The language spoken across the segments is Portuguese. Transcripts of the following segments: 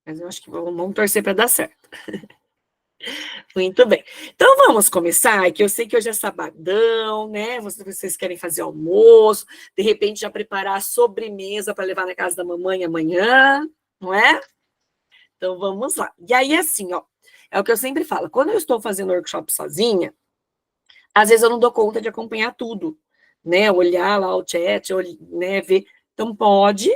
Mas eu acho que vamos torcer para dar certo. Muito bem. Então, vamos começar, que eu sei que hoje é sabadão, né? Vocês querem fazer almoço, de repente já preparar a sobremesa para levar na casa da mamãe amanhã, não é? Então, vamos lá. E aí, assim, ó, é o que eu sempre falo, quando eu estou fazendo workshop sozinha, às vezes eu não dou conta de acompanhar tudo, né? Olhar lá o chat, né, ver. Então, pode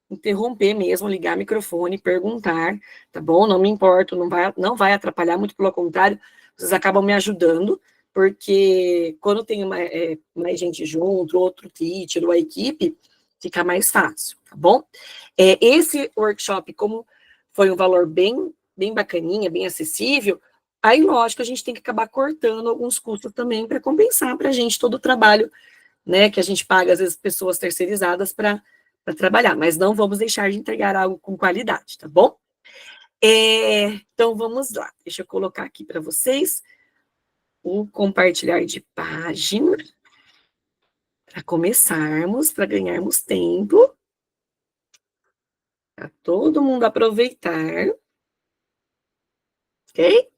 interromper mesmo, ligar o microfone, perguntar, tá bom? Não me importo, não vai atrapalhar, muito pelo contrário, vocês acabam me ajudando, porque quando tem mais gente junto, outro teacher ou a equipe, fica mais fácil, tá bom? Esse workshop, como foi um valor bem bacaninha, bem acessível, aí, lógico, a gente tem que acabar cortando alguns custos também para compensar para a gente todo o trabalho, né, que a gente paga, às vezes, pessoas terceirizadas para trabalhar, mas não vamos deixar de entregar algo com qualidade, tá bom? Então, vamos lá. Deixa eu colocar aqui para vocês o compartilhar de página para começarmos, para ganharmos tempo, para todo mundo aproveitar, ok?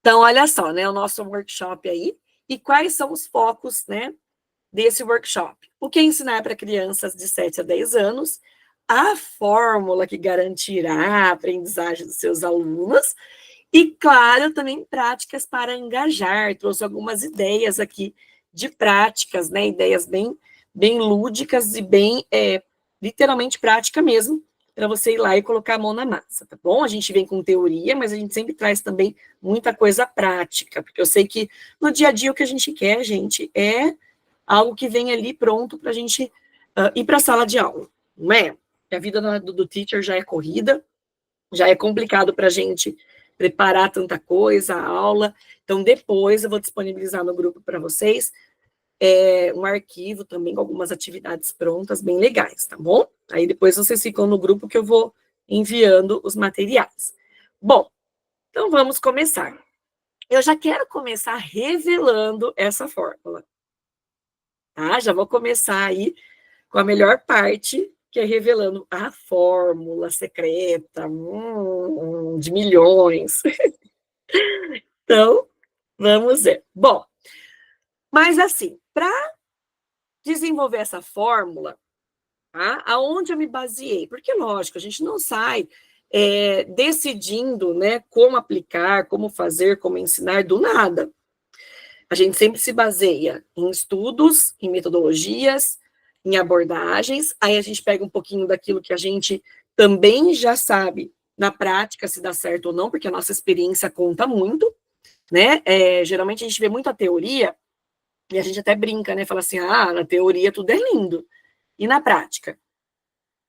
Então, olha só, né, o nosso workshop aí, e quais são os focos, né, desse workshop? O que ensinar para crianças de 7 a 10 anos, a fórmula que garantirá a aprendizagem dos seus alunos, e, claro, também práticas para engajar. Trouxe algumas ideias aqui de práticas, né? Ideias bem lúdicas e bem, literalmente, prática mesmo, para você ir lá e colocar a mão na massa, tá bom? A gente vem com teoria, mas a gente sempre traz também muita coisa prática, porque eu sei que no dia a dia o que a gente quer, gente, é algo que vem ali pronto para a gente ir para a sala de aula, não é? A vida do teacher já é corrida, já é complicado para a gente preparar tanta coisa, a aula. Então, depois eu vou disponibilizar no grupo para vocês um arquivo também com algumas atividades prontas, bem legais, tá bom? Aí depois vocês ficam no grupo que eu vou enviando os materiais. Bom, então vamos começar. Eu já quero começar revelando essa fórmula, tá? Já vou começar aí com a melhor parte, que é revelando a fórmula secreta de milhões. Então, vamos ver. Bom, mas assim, para desenvolver essa fórmula, tá? Aonde eu me baseei? Porque, lógico, a gente não sai decidindo, né, como aplicar, como fazer, como ensinar do nada. A gente sempre se baseia em estudos, em metodologias, em abordagens, aí a gente pega um pouquinho daquilo que a gente também já sabe na prática se dá certo ou não, porque a nossa experiência conta muito, né? Geralmente a gente vê muito a teoria e a gente até brinca, né? Fala assim, na teoria tudo é lindo. E na prática,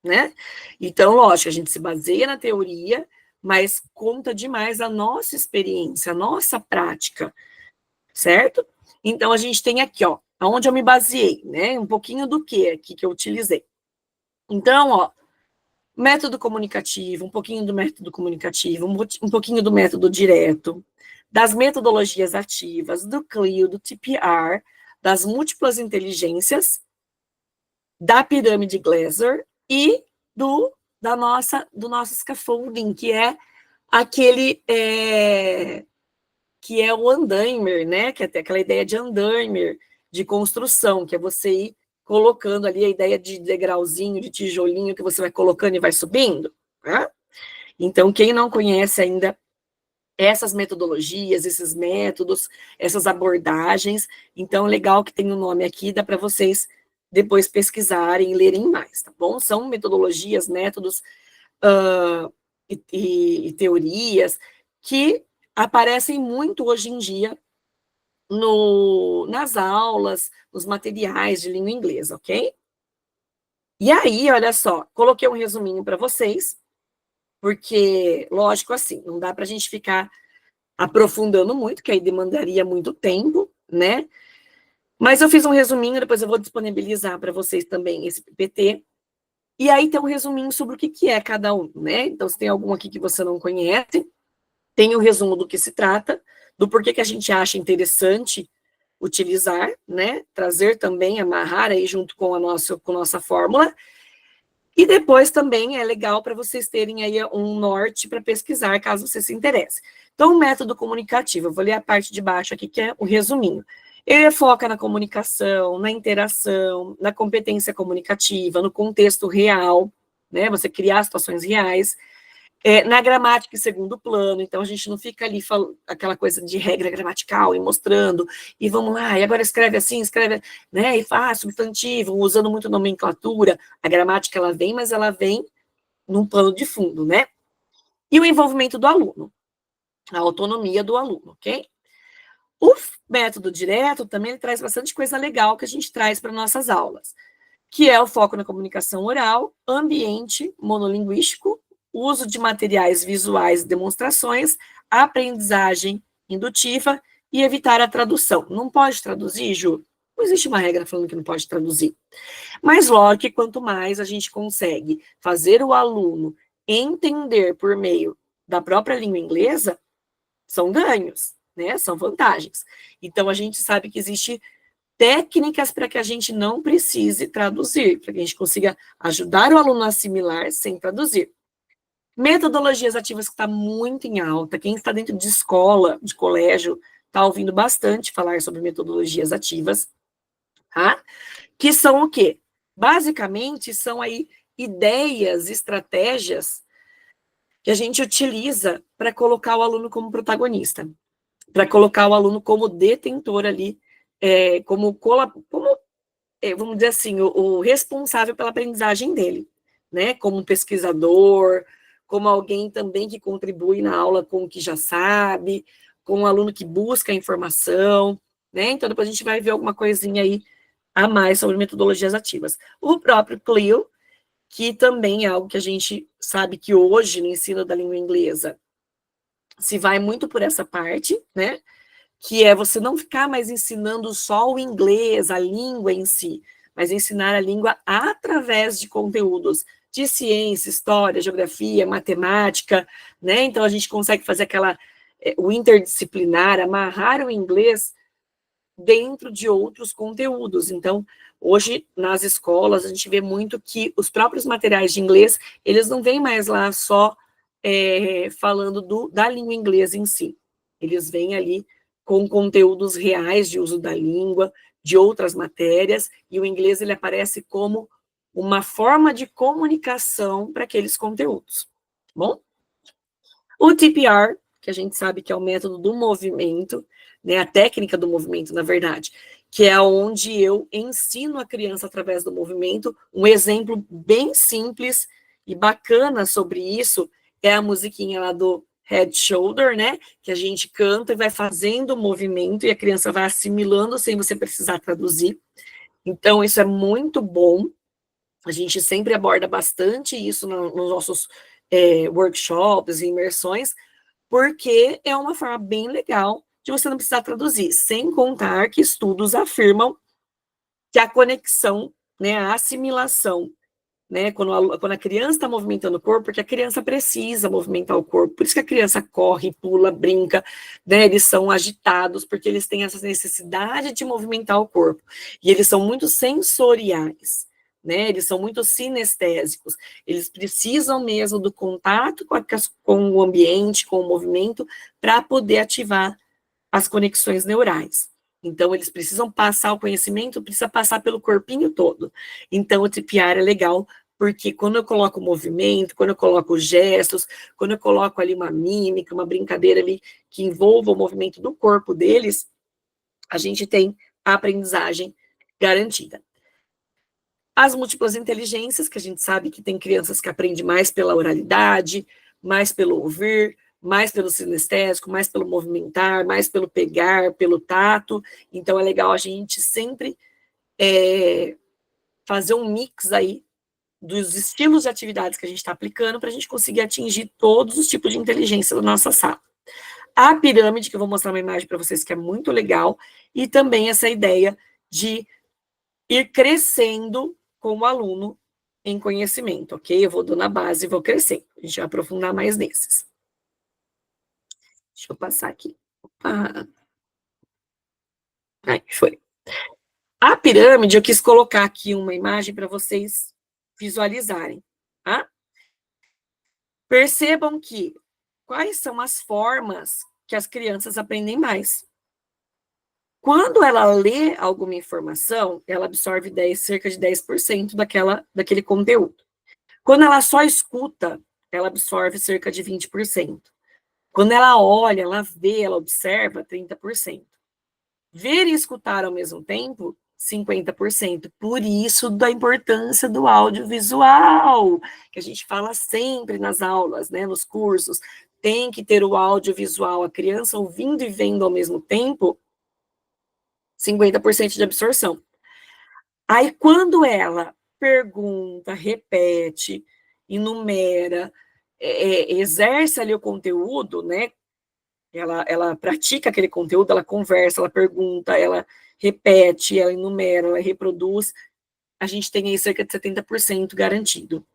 né? Então, lógico, a gente se baseia na teoria, mas conta demais a nossa experiência, a nossa prática, certo? Então, a gente tem aqui, ó, aonde eu me baseei, né? Um pouquinho do que aqui que eu utilizei. Então, ó, método comunicativo, um pouquinho do método comunicativo, um pouquinho do método direto, das metodologias ativas, do CLIO, do TPR, das múltiplas inteligências, da pirâmide Glasser e do nosso scaffolding, que é aquele que é o Andaimer, né? Que é até aquela ideia de Andaimer, de construção, que é você ir colocando ali a ideia de degrauzinho, de tijolinho que você vai colocando e vai subindo, né? Então, quem não conhece ainda essas metodologias, esses métodos, essas abordagens, então, legal que tem o nome aqui, dá para vocês depois pesquisarem e lerem mais, tá bom? São metodologias, métodos e teorias que aparecem muito hoje em dia nas aulas, nos materiais de língua inglesa, ok? E aí, olha só, coloquei um resuminho para vocês, porque, lógico, assim, não dá para a gente ficar aprofundando muito, que aí demandaria muito tempo, né? Mas eu fiz um resuminho, depois eu vou disponibilizar para vocês também esse PPT. E aí tem um resuminho sobre o que é cada um, né? Então, se tem algum aqui que você não conhece, tem o resumo do que se trata, do porquê que a gente acha interessante utilizar, né? Trazer também, amarrar aí junto com a nossa fórmula. E depois também é legal para vocês terem aí um norte para pesquisar, caso você se interesse. Então, o método comunicativo, eu vou ler a parte de baixo aqui, que é o resuminho. Ele foca na comunicação, na interação, na competência comunicativa, no contexto real, né? Você criar situações reais, na gramática em segundo plano, então a gente não fica ali falando aquela coisa de regra gramatical e mostrando, e vamos lá, e agora escreve assim, escreve, né, e faz substantivo, usando muito nomenclatura, a gramática ela vem, mas ela vem num plano de fundo, né? E o envolvimento do aluno, a autonomia do aluno, ok? O método direto também ele traz bastante coisa legal que a gente traz para nossas aulas, que é o foco na comunicação oral, ambiente monolinguístico, uso de materiais visuais e demonstrações, aprendizagem indutiva e evitar a tradução. Não pode traduzir, Ju? Não existe uma regra falando que não pode traduzir. Mas, lógico que quanto mais a gente consegue fazer o aluno entender por meio da própria língua inglesa, são ganhos, né? São vantagens. Então, a gente sabe que existe técnicas para que a gente não precise traduzir, para que a gente consiga ajudar o aluno a assimilar sem traduzir. Metodologias ativas que está muito em alta, quem está dentro de escola, de colégio, está ouvindo bastante falar sobre metodologias ativas, tá? Que são o quê? Basicamente, são aí ideias, estratégias que a gente utiliza para colocar o aluno como protagonista, para colocar o aluno como detentor ali, como vamos dizer assim, o responsável pela aprendizagem dele, né? Como pesquisador, como alguém também que contribui na aula com o que já sabe, com um aluno que busca informação, né? Então, depois a gente vai ver alguma coisinha aí a mais sobre metodologias ativas. O próprio Clio, que também é algo que a gente sabe que hoje no ensino da língua inglesa se vai muito por essa parte, né? Que é você não ficar mais ensinando só o inglês, a língua em si, mas ensinar a língua através de conteúdos de ciência, história, geografia, matemática, né? Então a gente consegue fazer o interdisciplinar, amarrar o inglês dentro de outros conteúdos. Então, hoje nas escolas a gente vê muito que os próprios materiais de inglês, eles não vêm mais lá só falando da língua inglesa em si. Eles vêm ali com conteúdos reais de uso da língua, de outras matérias, e o inglês ele aparece como uma forma de comunicação para aqueles conteúdos. Bom? O TPR, que a gente sabe que é o método do movimento, né, a técnica do movimento, na verdade, que é onde eu ensino a criança através do movimento. Um exemplo bem simples e bacana sobre isso é a musiquinha lá do Head Shoulder, né, que a gente canta e vai fazendo o movimento e a criança vai assimilando sem você precisar traduzir. Então, isso é muito bom. A gente sempre aborda bastante isso nos nossos workshops e imersões, porque é uma forma bem legal de você não precisar traduzir, sem contar que estudos afirmam que a conexão, né, a assimilação, né, quando a criança está movimentando o corpo, porque a criança precisa movimentar o corpo, por isso que a criança corre, pula, brinca, né, eles são agitados, porque eles têm essa necessidade de movimentar o corpo, e eles são muito sensoriais, né, eles são muito sinestésicos, eles precisam mesmo do contato com o ambiente, com o movimento, para poder ativar as conexões neurais. Então, eles precisam passar o conhecimento, precisa passar pelo corpinho todo. Então, o TPR é legal, porque quando eu coloco movimento, quando eu coloco gestos, quando eu coloco ali uma mímica, uma brincadeira ali que envolva o movimento do corpo deles, a gente tem a aprendizagem garantida. As múltiplas inteligências, que a gente sabe que tem crianças que aprendem mais pela oralidade, mais pelo ouvir, mais pelo sinestésico, mais pelo movimentar, mais pelo pegar, pelo tato. Então, é legal a gente sempre fazer um mix aí dos estilos de atividades que a gente está aplicando para a gente conseguir atingir todos os tipos de inteligência da nossa sala. A pirâmide, que eu vou mostrar uma imagem para vocês que é muito legal, e também essa ideia de ir crescendo com o aluno em conhecimento, ok? Eu vou dando a base e vou crescendo. A gente vai aprofundar mais nesses. Deixa eu passar aqui. Opa. Aí, foi. A pirâmide, eu quis colocar aqui uma imagem para vocês visualizarem, tá? Percebam que quais são as formas que as crianças aprendem mais. Quando ela lê alguma informação, ela absorve cerca de 10% daquele conteúdo. Quando ela só escuta, ela absorve cerca de 20%. Quando ela olha, ela vê, ela observa, 30%. Ver e escutar ao mesmo tempo, 50%. Por isso da importância do audiovisual, que a gente fala sempre nas aulas, né, nos cursos, tem que ter o audiovisual, a criança ouvindo e vendo ao mesmo tempo, 50% de absorção. Aí, quando ela pergunta, repete, enumera, exerce ali o conteúdo, né? Ela pratica aquele conteúdo, ela conversa, ela pergunta, ela repete, ela enumera, ela reproduz, a gente tem aí cerca de 70% garantido.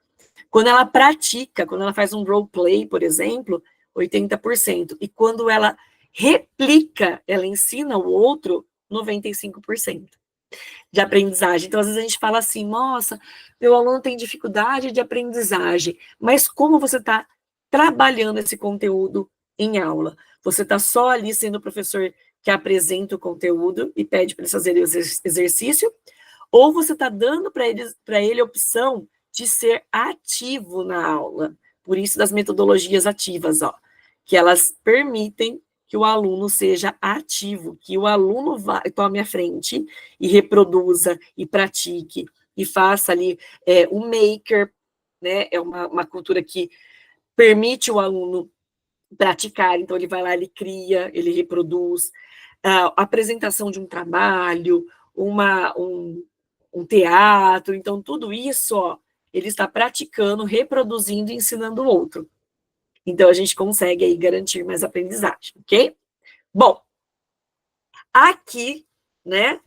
Quando ela pratica, quando ela faz um roleplay, por exemplo, 80%. E quando ela replica, ela ensina o outro, 95% de aprendizagem. Então, às vezes a gente fala assim, nossa, meu aluno tem dificuldade de aprendizagem, mas como você está trabalhando esse conteúdo em aula? Você está só ali sendo o professor que apresenta o conteúdo e pede para eles fazerem o exercício, ou você está dando para ele a opção de ser ativo na aula. Por isso das metodologias ativas, ó, que elas permitem que o aluno seja ativo, que o aluno tome a frente e reproduza, e pratique, e faça ali o maker, né? É uma cultura que permite o aluno praticar, então ele vai lá, ele cria, ele reproduz, a apresentação de um trabalho, um teatro, então tudo isso, ó, ele está praticando, reproduzindo e ensinando o outro. Então a gente consegue aí garantir mais aprendizagem, ok? Bom, aqui, né,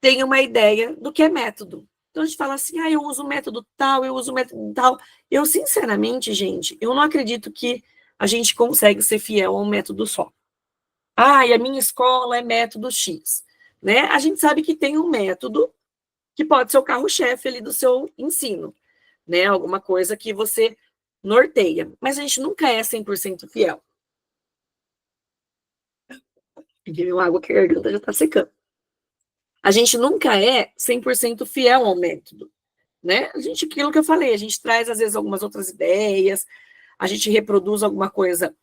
tem uma ideia do que é método. Então a gente fala assim, eu uso o método tal, eu uso o método tal. Eu, sinceramente, gente, eu não acredito que a gente consegue ser fiel a um método só. E a minha escola é método X. Né? A gente sabe que tem um método que pode ser o carro-chefe ali do seu ensino, né? Alguma coisa que você norteia. Mas a gente nunca é 100% fiel. Peguei uma água que a garganta já está secando. A gente nunca é 100% fiel ao método, né? Aquilo que eu falei, a gente traz às vezes algumas outras ideias, a gente reproduz alguma coisa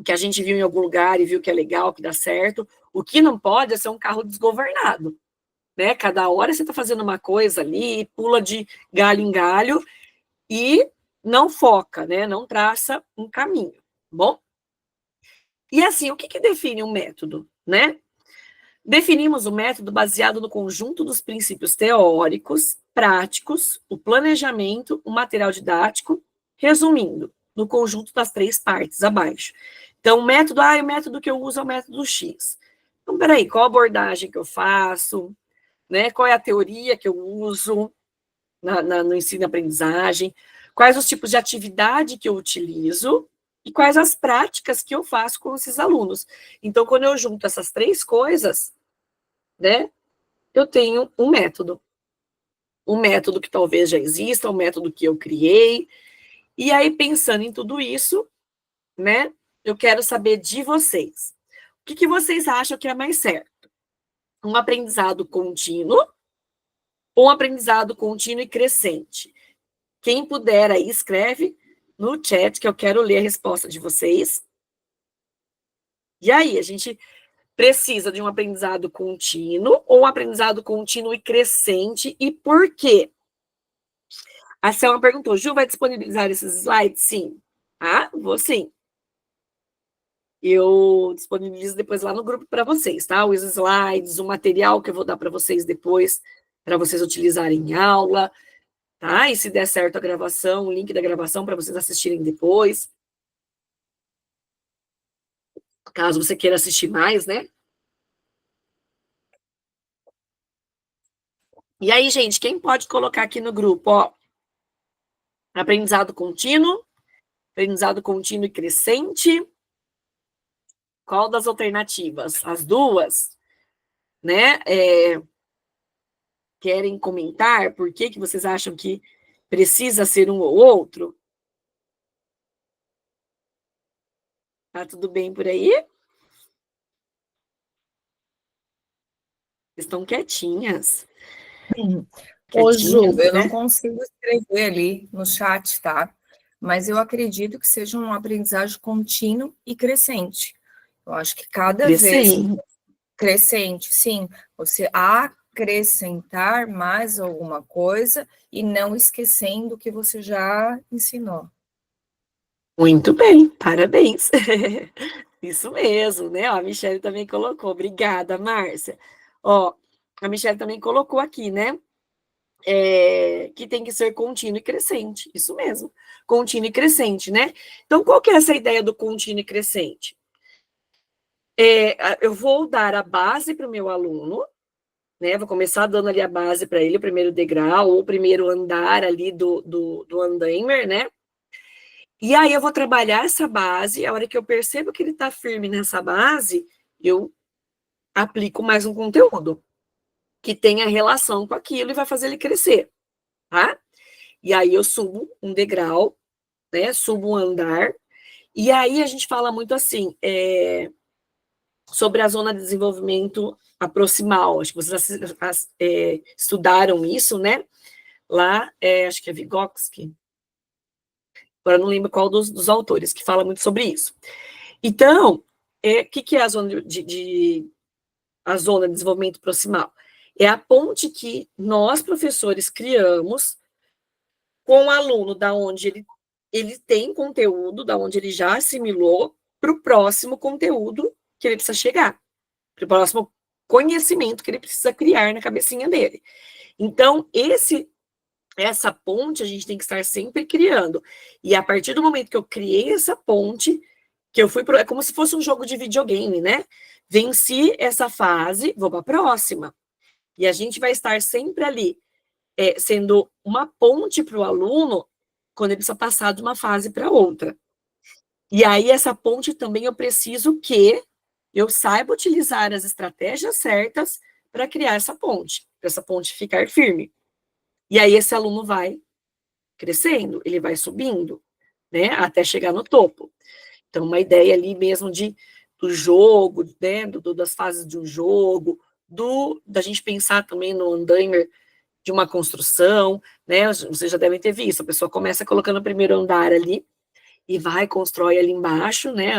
que a gente viu em algum lugar e viu que é legal, que dá certo. O que não pode é ser um carro desgovernado, né? Cada hora você está fazendo uma coisa ali, pula de galho em galho e não foca, né? Não traça um caminho. Bom, e assim, o que define um método, né? Definimos o método baseado no conjunto dos princípios teóricos, práticos, o planejamento, o material didático, resumindo, no conjunto das 3 partes abaixo. Então, o método, o método que eu uso é o método X. Então, peraí, qual a abordagem que eu faço, né? Qual é a teoria que eu uso no ensino e aprendizagem, quais os tipos de atividade que eu utilizo e quais as práticas que eu faço com esses alunos. Então, quando eu junto essas 3 coisas, né, eu tenho um método. Um método que talvez já exista, um método que eu criei. E aí, pensando em tudo isso, né, eu quero saber de vocês. O que vocês acham que é mais certo? Um aprendizado contínuo ou um aprendizado contínuo e crescente? Quem puder aí, escreve no chat, que eu quero ler a resposta de vocês. E aí, a gente precisa de um aprendizado contínuo ou um aprendizado contínuo e crescente, e por quê? A Selma perguntou, Ju, vai disponibilizar esses slides? Sim. Vou sim. Eu disponibilizo depois lá no grupo para vocês, tá? Os slides, o material que eu vou dar para vocês depois, para vocês utilizarem em aula, tá? E se der certo a gravação, o link da gravação para vocês assistirem depois. Caso você queira assistir mais, né? E aí, gente, quem pode colocar aqui no grupo, ó, aprendizado contínuo e crescente, qual das alternativas? As duas, né? Querem comentar por que vocês acham que Precisa ser um ou outro? Tá tudo bem por aí? Estão quietinhas. Ô, Ju, Quietinhas, eu não né? consigo escrever ali no chat, tá? Mas eu acredito que seja um aprendizagem contínuo e crescente. Eu acho que cada vez Crescente. crescente, sim, você acrescentar mais alguma coisa e não esquecendo o que você já ensinou. Muito bem, parabéns. Isso mesmo, né? Ó, a Michelle também colocou. Obrigada, Márcia. Ó, a Michelle também colocou aqui, né? Que tem que ser contínuo e crescente. Isso mesmo, contínuo e crescente, né? Então, qual que é essa ideia do contínuo e crescente? Eu vou dar a base para o meu aluno, né? Vou começar dando ali a base para ele, o primeiro degrau, ou o primeiro andar ali do andaime, né? E aí eu vou trabalhar essa base, a hora que eu percebo que ele está firme nessa base, eu aplico mais um conteúdo que tenha relação com aquilo e vai fazer ele crescer, tá? E aí eu subo um degrau, né? Subo um andar, e aí a gente fala muito assim, sobre a zona de desenvolvimento aproximal. Acho que vocês estudaram isso, né? Lá, acho que é Vygotsky, agora não lembro qual dos autores, que fala muito sobre isso. Então, o que é a zona a zona de desenvolvimento proximal? É a ponte que nós, professores, criamos com o aluno da onde ele tem conteúdo, da onde ele já assimilou, para o próximo conteúdo que ele precisa chegar, para o próximo conhecimento que ele precisa criar na cabecinha dele. Então, essa ponte a gente tem que estar sempre criando. E a partir do momento que eu criei essa ponte, que eu fui é como se fosse um jogo de videogame, né? Venci essa fase, vou para a próxima. E a gente vai estar sempre ali, sendo uma ponte para o aluno quando ele precisa passar de uma fase para outra. E aí, essa ponte também eu preciso que eu saiba utilizar as estratégias certas para criar essa ponte ficar firme. E aí, esse aluno vai crescendo, ele vai subindo, né, até chegar no topo. Então, uma ideia ali mesmo do jogo, né, das fases de um jogo, da gente pensar também no andaime de uma construção, né, vocês já devem ter visto, a pessoa começa colocando o primeiro andar ali, e vai, constrói ali embaixo, né,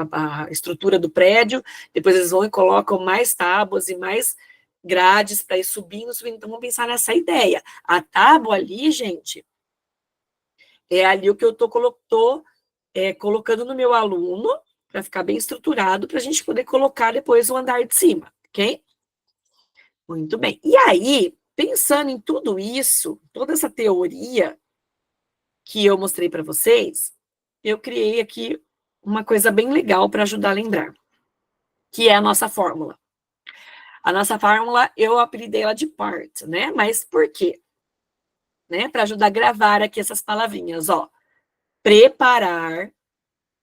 a estrutura do prédio, depois eles vão e colocam mais tábuas e mais grades para ir subindo, subindo, então vamos pensar nessa ideia. A tábua ali, gente, é ali o que eu estou colocando no meu aluno, para ficar bem estruturado, para a gente poder colocar depois o andar de cima, ok? Muito bem. E aí, pensando em tudo isso, toda essa teoria que eu mostrei para vocês, eu criei aqui uma coisa bem legal para ajudar a lembrar, que é a nossa fórmula. A nossa fórmula, eu apelidei ela de PART, né? Mas por quê? Né? Para ajudar a gravar aqui essas palavrinhas, ó. Preparar,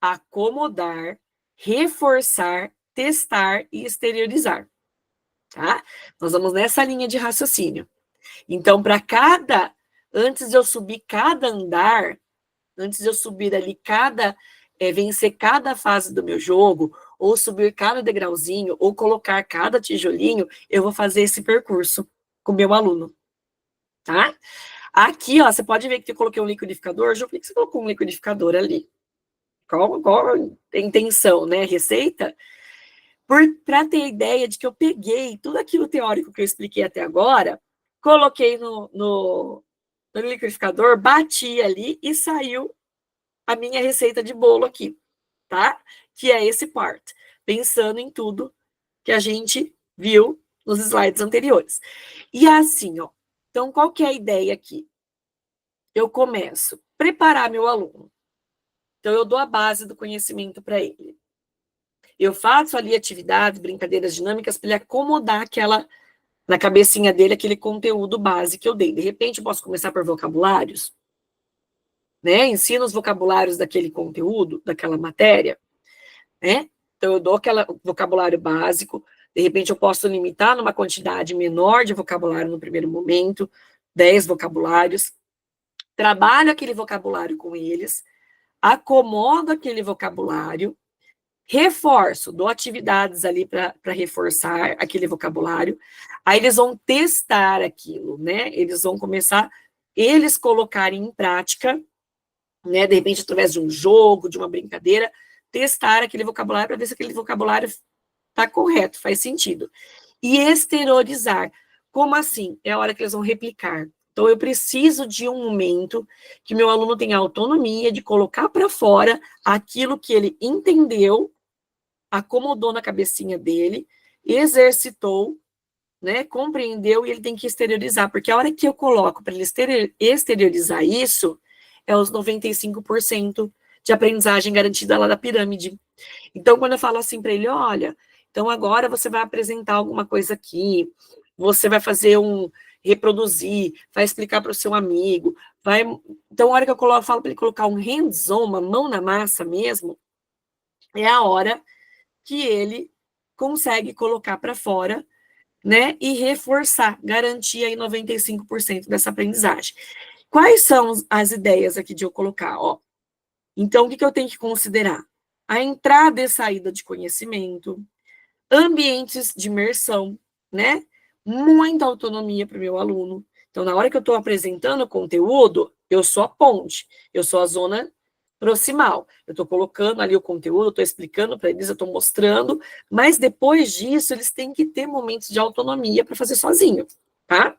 acomodar, reforçar, testar e exteriorizar, tá? Nós vamos nessa linha de raciocínio. Então, antes de eu subir cada andar, antes de eu subir ali vencer cada fase do meu jogo, ou subir cada degrauzinho, ou colocar cada tijolinho, eu vou fazer esse percurso com o meu aluno, tá? Aqui, ó, você pode ver que eu coloquei um liquidificador. Ju, por que você colocou um liquidificador ali? Qual a intenção, né? Receita? Para ter a ideia de que eu peguei tudo aquilo teórico que eu expliquei até agora, coloquei no liquidificador, bati ali e saiu a minha receita de bolo aqui, tá? Que é esse part, pensando em tudo que a gente viu nos slides anteriores. E assim, ó. Então, qual que é a ideia aqui? Eu começo a preparar meu aluno. Então, eu dou a base do conhecimento para ele. Eu faço ali atividades, brincadeiras dinâmicas para ele acomodar na cabecinha dele aquele conteúdo base que eu dei. De repente, eu posso começar por vocabulários, né? Ensino os vocabulários daquele conteúdo, daquela matéria, né? Então, eu dou aquele vocabulário básico. De repente, eu posso limitar numa quantidade menor de vocabulário no primeiro momento, 10 vocabulários. trabalho aquele vocabulário com eles, acomodo aquele vocabulário, reforço, dou atividades ali para reforçar aquele vocabulário, aí eles vão testar aquilo, né? Eles vão começar, eles colocarem em prática, né? De repente, através de um jogo, de uma brincadeira, testar aquele vocabulário para ver se aquele vocabulário está correto, faz sentido. E exteriorizar. Como assim? É a hora que eles vão replicar. Então, eu preciso de um momento que meu aluno tenha autonomia de colocar para fora aquilo que ele entendeu, acomodou na cabecinha dele, exercitou, né, compreendeu, e ele tem que exteriorizar, porque a hora que eu coloco para ele exteriorizar isso, é os 95% de aprendizagem garantida lá da pirâmide. Então, quando eu falo assim para ele, olha, então agora você vai apresentar alguma coisa aqui, você vai fazer reproduzir, vai explicar para o seu amigo, vai... Então, a hora que eu falo para ele colocar um hands-on, uma mão na massa mesmo, é a hora que ele consegue colocar para fora, né, e reforçar, garantir aí 95% dessa aprendizagem. Quais são as ideias aqui de eu colocar? Ó, então, o que eu tenho que considerar? A entrada e saída de conhecimento, ambientes de imersão, né? Muita autonomia para o meu aluno. Então, na hora que eu estou apresentando o conteúdo, eu sou a ponte, eu sou a zona proximal. Eu estou colocando ali o conteúdo, estou explicando para eles, eu estou mostrando, mas depois disso, eles têm que ter momentos de autonomia para fazer sozinho, tá?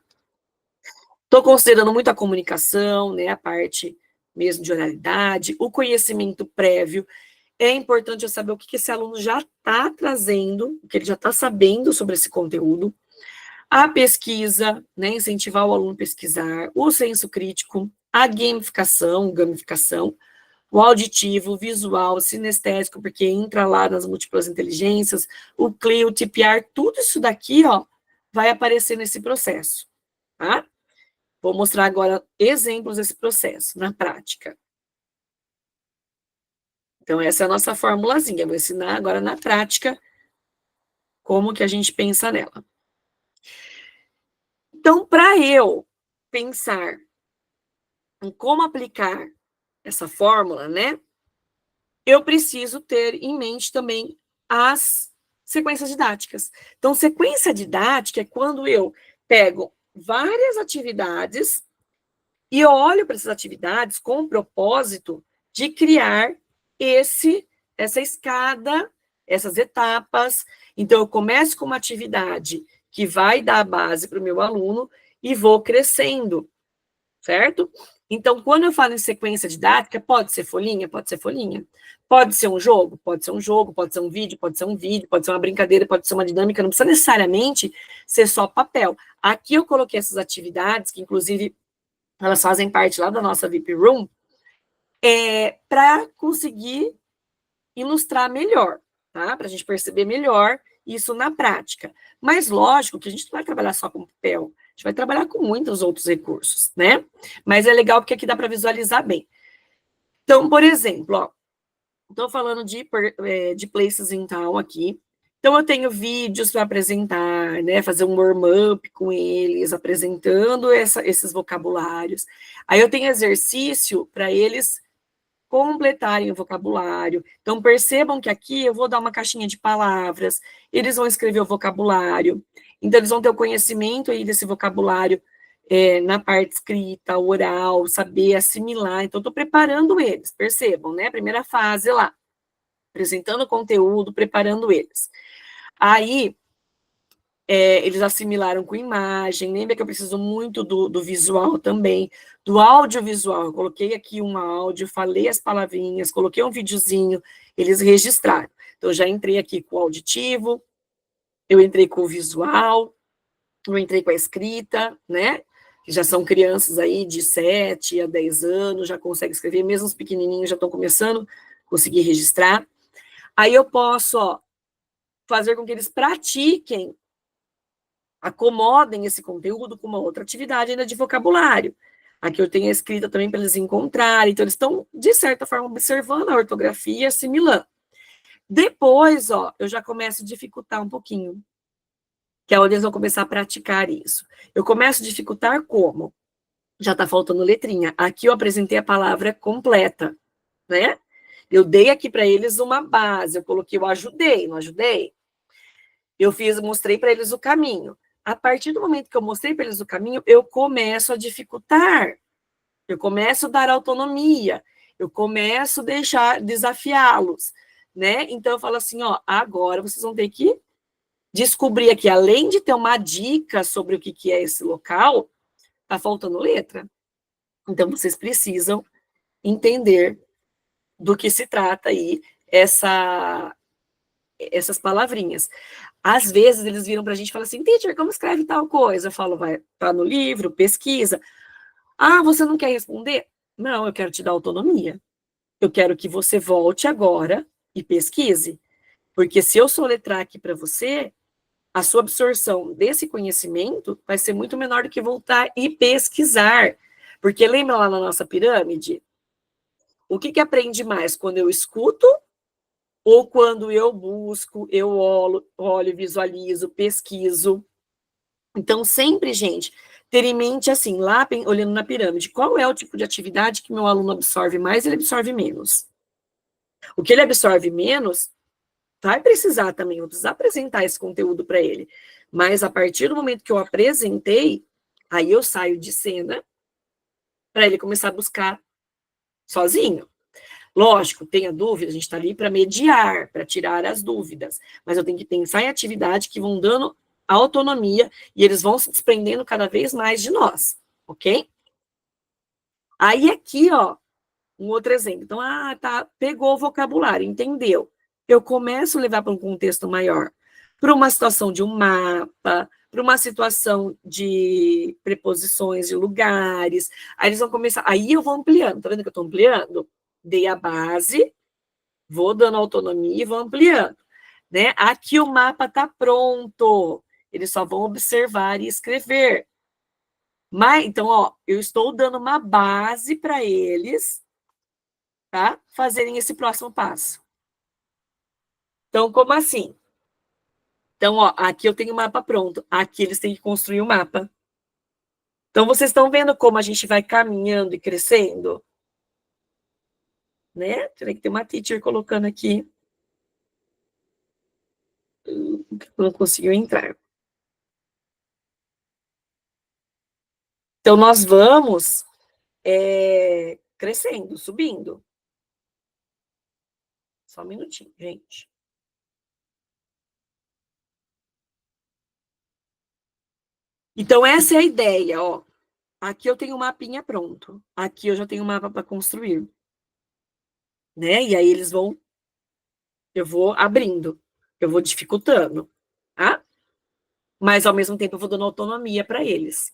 Estou considerando muito a comunicação, né? A parte mesmo de oralidade, o conhecimento prévio. É importante eu saber o que esse aluno já está trazendo, o que ele já está sabendo sobre esse conteúdo. A pesquisa, né, incentivar o aluno a pesquisar, o senso crítico, a gamificação, o auditivo, o visual, o sinestésico, porque entra lá nas múltiplas inteligências, o CLI, o TPR, tudo isso daqui, ó, vai aparecer nesse processo, tá? Vou mostrar agora exemplos desse processo, na prática. Então, essa é a nossa formulazinha. Vou ensinar agora na prática como que a gente pensa nela. Então, para eu pensar em como aplicar essa fórmula, né, eu preciso ter em mente também as sequências didáticas. Então, sequência didática é quando eu pego várias atividades e eu olho para essas atividades com o propósito de criar essa escada, essas etapas. Então, eu começo com uma atividade que vai dar a base para o meu aluno e vou crescendo, certo? Então, quando eu falo em sequência didática, pode ser folhinha? Pode ser folhinha. Pode ser um jogo? Pode ser um jogo, pode ser um vídeo, pode ser um vídeo, pode ser uma brincadeira, pode ser uma dinâmica, não precisa necessariamente ser só papel. Aqui eu coloquei essas atividades, que inclusive elas fazem parte lá da nossa VIP Room, para conseguir ilustrar melhor, tá? Para a gente perceber melhor isso na prática. Mas, lógico, que a gente não vai trabalhar só com papel, a gente vai trabalhar com muitos outros recursos, né? Mas é legal porque aqui dá para visualizar bem. Então, por exemplo, ó, estou falando de Places in Town aqui. Então, eu tenho vídeos para apresentar, né? Fazer um warm-up com eles, apresentando esses vocabulários. Aí, eu tenho exercício para eles completarem o vocabulário. Então, percebam que aqui eu vou dar uma caixinha de palavras, eles vão escrever o vocabulário. Então, eles vão ter o conhecimento aí desse vocabulário na parte escrita, oral, saber assimilar. Então, estou preparando eles, percebam, né? Primeira fase lá, apresentando o conteúdo, preparando eles. Aí, eles assimilaram com imagem, lembra que eu preciso muito do visual também, do audiovisual, eu coloquei aqui um áudio, falei as palavrinhas, coloquei um videozinho, eles registraram. Então, eu já entrei aqui com o auditivo, eu entrei com o visual, eu entrei com a escrita, né, que já são crianças aí de 7 a 10 anos, já conseguem escrever, mesmo os pequenininhos já estão começando a conseguir registrar. Aí eu posso, ó, fazer com que eles pratiquem, acomodem esse conteúdo com uma outra atividade ainda de vocabulário. Aqui eu tenho a escrita também para eles encontrarem, então eles estão, de certa forma, observando a ortografia e assimilando. Depois, ó, eu já começo a dificultar um pouquinho, que é onde eles vão começar a praticar isso. Eu começo a dificultar como? já está faltando letrinha. Aqui eu apresentei a palavra completa, né? Eu dei aqui para eles uma base, eu coloquei, eu ajudei, não ajudei? Mostrei para eles o caminho. A partir do momento que eu mostrei para eles o caminho, eu começo a dificultar, eu começo a dar autonomia, eu começo a desafiá-los, né? Então eu falo assim, ó, agora vocês vão ter que descobrir aqui, além de ter uma dica sobre o que é esse local, tá faltando letra. Então vocês precisam entender do que se trata aí essas palavrinhas. Às vezes eles viram para a gente e falam assim, teacher, como escreve tal coisa? Eu falo, vai, tá no livro, pesquisa. Ah, você não quer responder? Não, eu quero te dar autonomia. Eu quero que você volte agora e pesquise. Porque se eu soletrar aqui para você, a sua absorção desse conhecimento vai ser muito menor do que voltar e pesquisar. Porque lembra lá na nossa pirâmide? O que aprende mais? Quando eu escuto ou quando eu busco, eu olho, visualizo, pesquiso. Então, sempre, gente, ter em mente assim, lá olhando na pirâmide, qual é o tipo de atividade que meu aluno absorve mais e ele absorve menos. O que ele absorve menos, vai precisar também, eu vou precisar apresentar esse conteúdo para ele. Mas a partir do momento que eu apresentei, aí eu saio de cena para ele começar a buscar sozinho. Lógico, tenha dúvida, a gente está ali para mediar, para tirar as dúvidas, mas eu tenho que pensar em atividades que vão dando autonomia e eles vão se desprendendo cada vez mais de nós, ok? Aí aqui, ó, um outro exemplo. Então, tá, pegou o vocabulário, entendeu? Eu começo a levar para um contexto maior, para uma situação de um mapa, para uma situação de preposições de lugares. Aí eles vão começar, aí eu vou ampliando, tá vendo que eu estou ampliando? Dei a base, vou dando autonomia e vou ampliando, né? Aqui o mapa está pronto, eles só vão observar e escrever. Mas, então, ó, eu estou dando uma base para eles, tá? Fazerem esse próximo passo. Então, como assim? Então, ó, aqui eu tenho o mapa pronto, aqui eles têm que construir o mapa. Então, vocês estão vendo como a gente vai caminhando e crescendo? Né? Tem que ter uma teacher colocando aqui. Não conseguiu entrar. Então, nós vamos crescendo, subindo. Só um minutinho, gente. Então, essa é a ideia, ó. Aqui eu tenho um mapinha pronto. Aqui eu já tenho um mapa para construir. Né? E aí eles vão... Eu vou abrindo. Eu vou dificultando. Tá? Mas, ao mesmo tempo, eu vou dando autonomia para eles.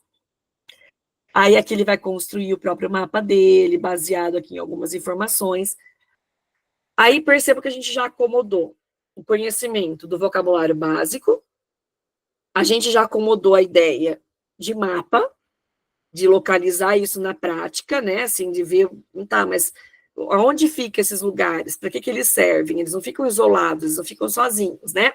Aí aqui ele vai construir o próprio mapa dele, baseado aqui em algumas informações. Aí perceba que a gente já acomodou o conhecimento do vocabulário básico, a gente já acomodou a ideia de mapa, de localizar isso na prática, né? Assim, de ver, tá, mas aonde ficam esses lugares? Para que eles servem? Eles não ficam isolados, eles não ficam sozinhos, né?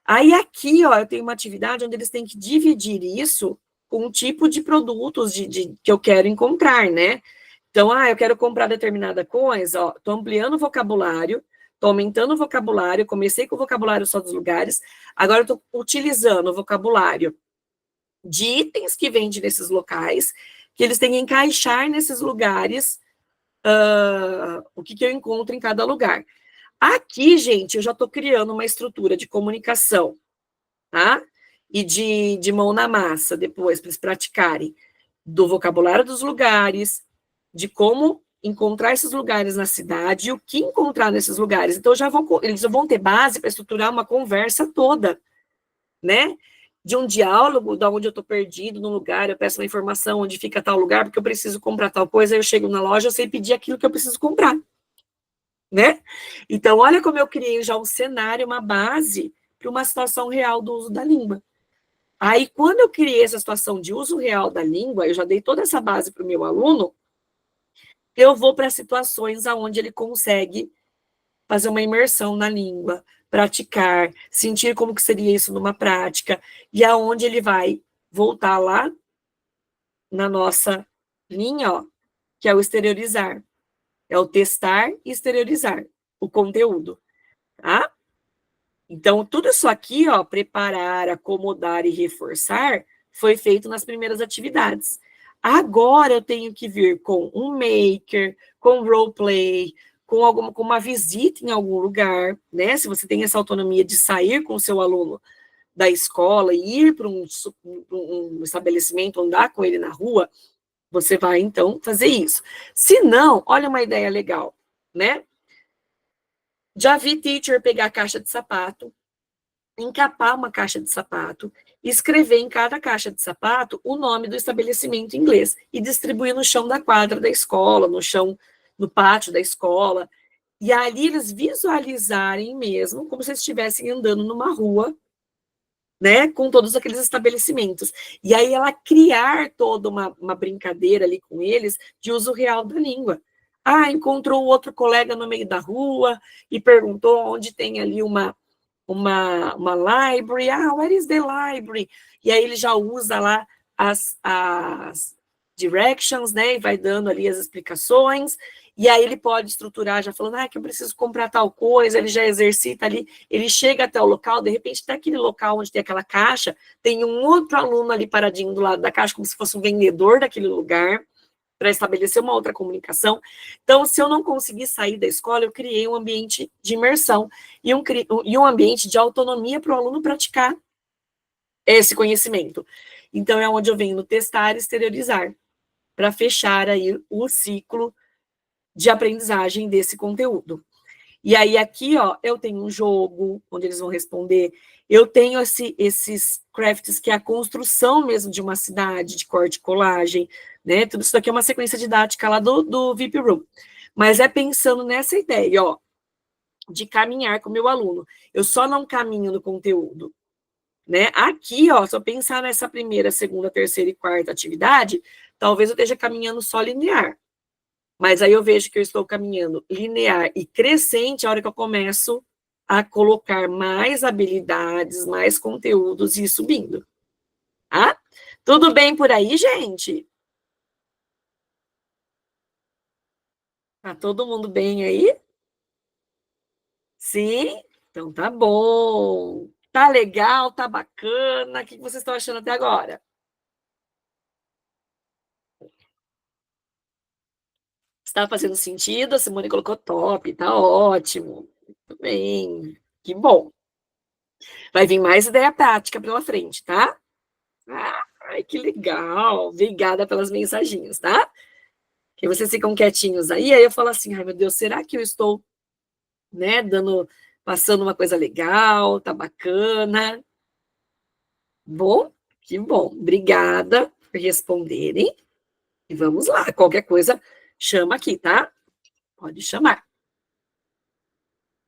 Aí aqui, ó, eu tenho uma atividade onde eles têm que dividir isso com um tipo de produtos que eu quero encontrar, né? Então, eu quero comprar determinada coisa, ó, tô ampliando o vocabulário, tô aumentando o vocabulário, comecei com o vocabulário só dos lugares, agora eu tô utilizando o vocabulário de itens que vendem nesses locais, que eles têm que encaixar nesses lugares o que eu encontro em cada lugar. Aqui, gente, eu já estou criando uma estrutura de comunicação, tá? E de mão na massa, depois, para eles praticarem, do vocabulário dos lugares, de como encontrar esses lugares na cidade e o que encontrar nesses lugares. Então, eles vão ter base para estruturar uma conversa toda, né? De um diálogo, da onde eu estou perdido no lugar, eu peço uma informação onde fica tal lugar, porque eu preciso comprar tal coisa, aí eu chego na loja, eu sei pedir aquilo que eu preciso comprar, né? Então, olha como eu criei já um cenário, uma base para uma situação real do uso da língua. Aí, quando eu criei essa situação de uso real da língua, eu já dei toda essa base para o meu aluno, eu vou para situações onde ele consegue fazer uma imersão na língua, praticar, sentir como que seria isso numa prática, e aonde ele vai voltar lá na nossa linha, ó, que é o exteriorizar. É o testar e exteriorizar o conteúdo, tá? Então, tudo isso aqui, ó, preparar, acomodar e reforçar, foi feito nas primeiras atividades. Agora eu tenho que vir com um maker, com roleplay, com uma visita em algum lugar, né? Se você tem essa autonomia de sair com o seu aluno da escola e ir para um estabelecimento, andar com ele na rua, você vai, então, fazer isso. Se não, olha uma ideia legal, né? Já vi teacher pegar a caixa de sapato, encapar uma caixa de sapato, escrever em cada caixa de sapato o nome do estabelecimento em inglês e distribuir no chão da quadra da escola, no chão, no pátio da escola. E ali eles visualizarem mesmo como se estivessem andando numa rua, né, com todos aqueles estabelecimentos. E aí ela criar toda uma brincadeira ali com eles de uso real da língua. Ah, encontrou outro colega no meio da rua e perguntou onde tem ali uma library. Ah, where is the library? E aí ele já usa lá as directions, né, e vai dando ali as explicações, e aí ele pode estruturar já falando, que eu preciso comprar tal coisa, ele já exercita ali, ele chega até o local, de repente até aquele local onde tem aquela caixa, tem um outro aluno ali paradinho do lado da caixa, como se fosse um vendedor daquele lugar, para estabelecer uma outra comunicação. Então, se eu não conseguir sair da escola, eu criei um ambiente de imersão e um ambiente de autonomia para o aluno praticar esse conhecimento. Então, é onde eu venho no testar e exteriorizar, para fechar aí o ciclo de aprendizagem desse conteúdo. E aí, aqui, ó, eu tenho um jogo, onde eles vão responder, eu tenho esses crafts, que é a construção mesmo de uma cidade, de corte e colagem, né? Tudo isso aqui é uma sequência didática lá do VIP Room. Mas é pensando nessa ideia, ó, de caminhar com o meu aluno. Eu só não caminho no conteúdo, né? Aqui, ó, se eu pensar nessa primeira, segunda, terceira e quarta atividade, talvez eu esteja caminhando só linear. Mas aí eu vejo que eu estou caminhando linear e crescente a hora que eu começo a colocar mais habilidades, mais conteúdos e ir subindo. Tá? Tudo bem por aí, gente? Tá todo mundo bem aí? Sim? Então tá bom. Tá legal, tá bacana. O que vocês estão achando até agora? Está fazendo sentido? A Simone colocou top, tá ótimo. Muito bem. Que bom. Vai vir mais ideia prática pela frente, tá? Ai, que legal. Obrigada pelas mensagens, tá? Que vocês ficam quietinhos aí eu falo assim, ai meu Deus, será que eu estou, né, passando uma coisa legal, tá bacana? Bom, que bom. Obrigada por responderem. E vamos lá, qualquer coisa, chama aqui, tá? Pode chamar.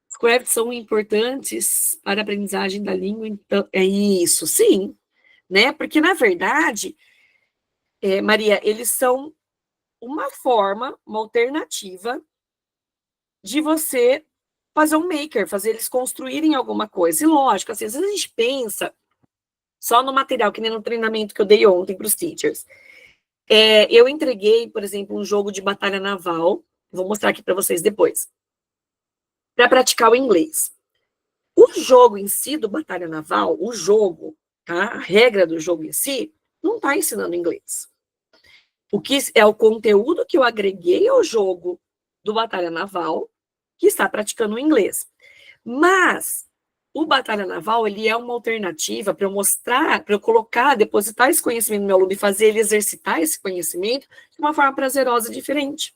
Os crafts são importantes para a aprendizagem da língua, então, é isso, sim, né? Porque, na verdade, Maria, eles são uma forma, uma alternativa de você fazer um maker, fazer eles construírem alguma coisa. E lógico, assim, às vezes a gente pensa só no material, que nem no treinamento que eu dei ontem para os teachers. Eu entreguei, por exemplo, um jogo de batalha naval, vou mostrar aqui para vocês depois, para praticar o inglês. O jogo em si do Batalha Naval, o jogo, tá? A regra do jogo em si, não está ensinando inglês. O que é o conteúdo que eu agreguei ao jogo do Batalha Naval, que está praticando o inglês. Mas o Batalha Naval, ele é uma alternativa para eu mostrar, para eu colocar, depositar esse conhecimento no meu aluno e fazer ele exercitar esse conhecimento de uma forma prazerosa e diferente,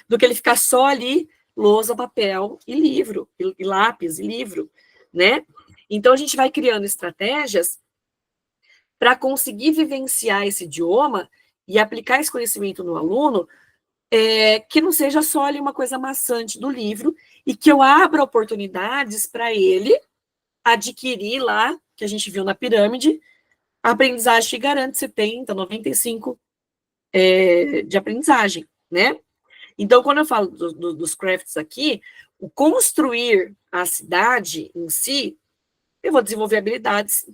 do que ele ficar só ali, lousa, papel e livro, e lápis e livro, né? Então, a gente vai criando estratégias para conseguir vivenciar esse idioma e aplicar esse conhecimento no aluno, que não seja só ali uma coisa maçante do livro, e que eu abra oportunidades para ele adquirir lá, que a gente viu na pirâmide, a aprendizagem que garante 70, 95 de aprendizagem, né? Então, quando eu falo dos crafts aqui, o construir a cidade em si, eu vou desenvolver habilidades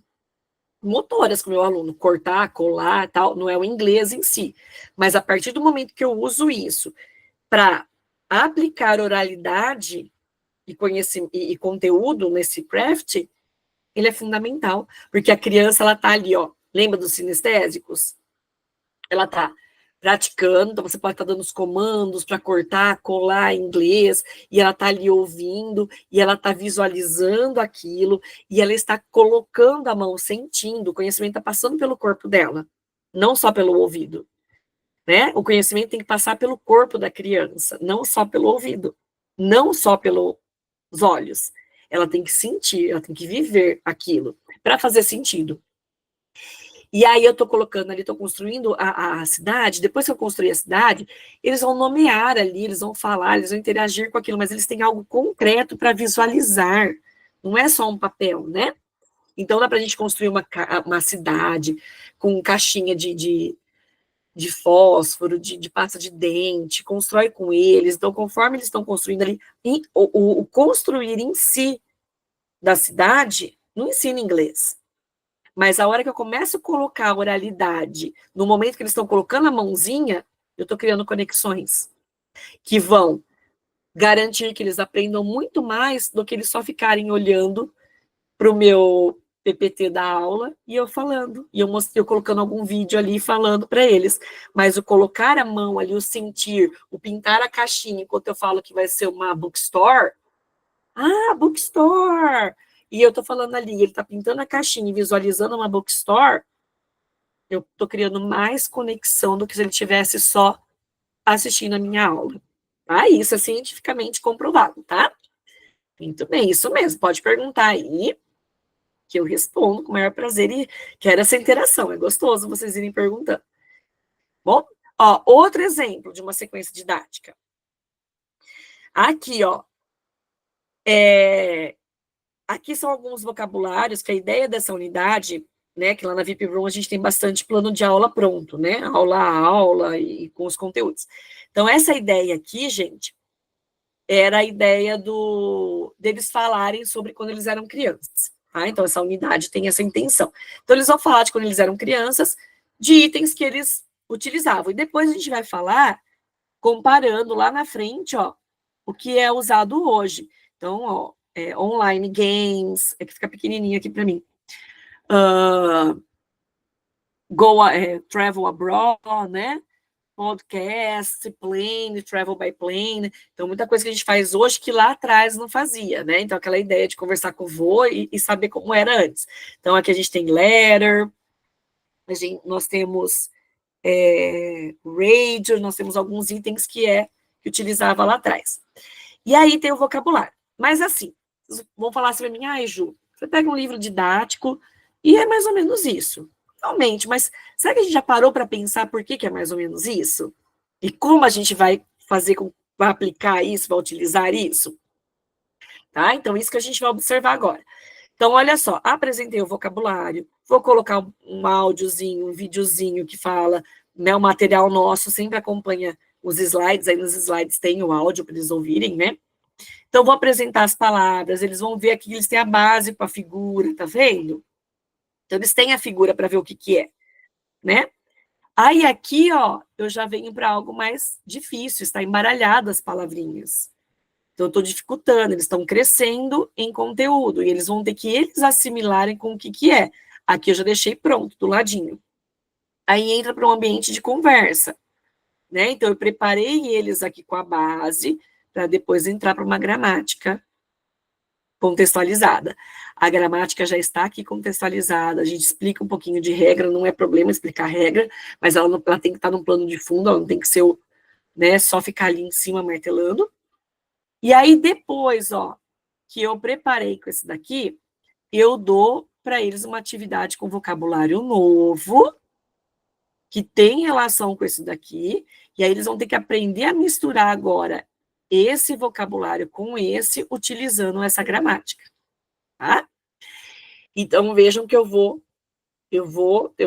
motoras com o meu aluno, cortar, colar, tal, não é o inglês em si. Mas a partir do momento que eu uso isso para aplicar oralidade e conhecimento e conteúdo nesse craft, ele é fundamental, porque a criança ela tá ali, ó, lembra dos sinestésicos? Ela tá praticando, então você pode estar dando os comandos para cortar, colar em inglês, e ela está ali ouvindo, e ela está visualizando aquilo, e ela está colocando a mão, sentindo, o conhecimento está passando pelo corpo dela, não só pelo ouvido, né? O conhecimento tem que passar pelo corpo da criança, não só pelo ouvido, não só pelos olhos. Ela tem que sentir, ela tem que viver aquilo, para fazer sentido. E aí eu estou colocando ali, estou construindo a cidade, depois que eu construir a cidade, eles vão nomear ali, eles vão falar, eles vão interagir com aquilo, mas eles têm algo concreto para visualizar, não é só um papel, né? Então dá para a gente construir uma cidade com caixinha de fósforo, de pasta de dente, constrói com eles, então conforme eles estão construindo ali, o construir em si da cidade não ensina inglês. Mas a hora que eu começo a colocar a oralidade, no momento que eles estão colocando a mãozinha, eu estou criando conexões que vão garantir que eles aprendam muito mais do que eles só ficarem olhando para o meu PPT da aula e eu falando, e eu colocando algum vídeo ali falando para eles. Mas o colocar a mão ali, o sentir, o pintar a caixinha, enquanto eu falo que vai ser uma bookstore, bookstore! E eu tô falando ali, ele tá pintando a caixinha e visualizando uma bookstore, eu tô criando mais conexão do que se ele tivesse só assistindo a minha aula. Tá? Isso é cientificamente comprovado, tá? Muito bem, isso mesmo. Pode perguntar aí, que eu respondo com o maior prazer e quero essa interação. É gostoso vocês irem perguntando. Bom, ó, outro exemplo de uma sequência didática. Aqui, ó, aqui são alguns vocabulários que a ideia dessa unidade, né, que lá na VIP Room a gente tem bastante plano de aula pronto, né, aula a aula e com os conteúdos. Então, essa ideia aqui, gente, era a ideia deles falarem sobre quando eles eram crianças, tá? Então, essa unidade tem essa intenção. Então, eles vão falar de quando eles eram crianças, de itens que eles utilizavam. E depois a gente vai falar, comparando lá na frente, ó, o que é usado hoje. Então, ó, online games, é que fica pequenininho aqui para mim. Travel abroad, né? Podcast, plane, travel by plane. Então, muita coisa que a gente faz hoje que lá atrás não fazia, né? Então, aquela ideia de conversar com o vô e saber como era antes. Então, aqui a gente tem letter, nós temos radio, nós temos alguns itens que utilizava lá atrás. E aí tem o vocabulário. Mas assim, vão falar assim para mim, Ju, você pega um livro didático e é mais ou menos isso. Realmente, mas será que a gente já parou para pensar por que é mais ou menos isso? E como a gente vai fazer, vai aplicar isso, vai utilizar isso? Tá? Então, isso que a gente vai observar agora. Então, olha só, apresentei o vocabulário, vou colocar um áudiozinho, um videozinho que fala, né, o material nosso sempre acompanha os slides, aí nos slides tem o áudio para eles ouvirem, né? Então, vou apresentar as palavras, eles vão ver aqui, eles têm a base para a figura, tá vendo? Então, eles têm a figura para ver o que é, né? Aí, aqui, ó, eu já venho para algo mais difícil, está embaralhado as palavrinhas. Então, eu estou dificultando, eles estão crescendo em conteúdo, e eles vão ter que eles assimilarem com o que é. Aqui eu já deixei pronto, do ladinho. Aí entra para um ambiente de conversa, né? Então, eu preparei eles aqui com a base, para depois entrar para uma gramática contextualizada. A gramática já está aqui contextualizada, a gente explica um pouquinho de regra, não é problema explicar regra, mas ela tem que estar num plano de fundo, ela não tem que ser, né, só ficar ali em cima martelando. E aí, depois, ó, que eu preparei com esse daqui, eu dou para eles uma atividade com vocabulário novo, que tem relação com esse daqui, e aí eles vão ter que aprender a misturar agora esse vocabulário com esse, utilizando essa gramática, tá? Então, vejam que eu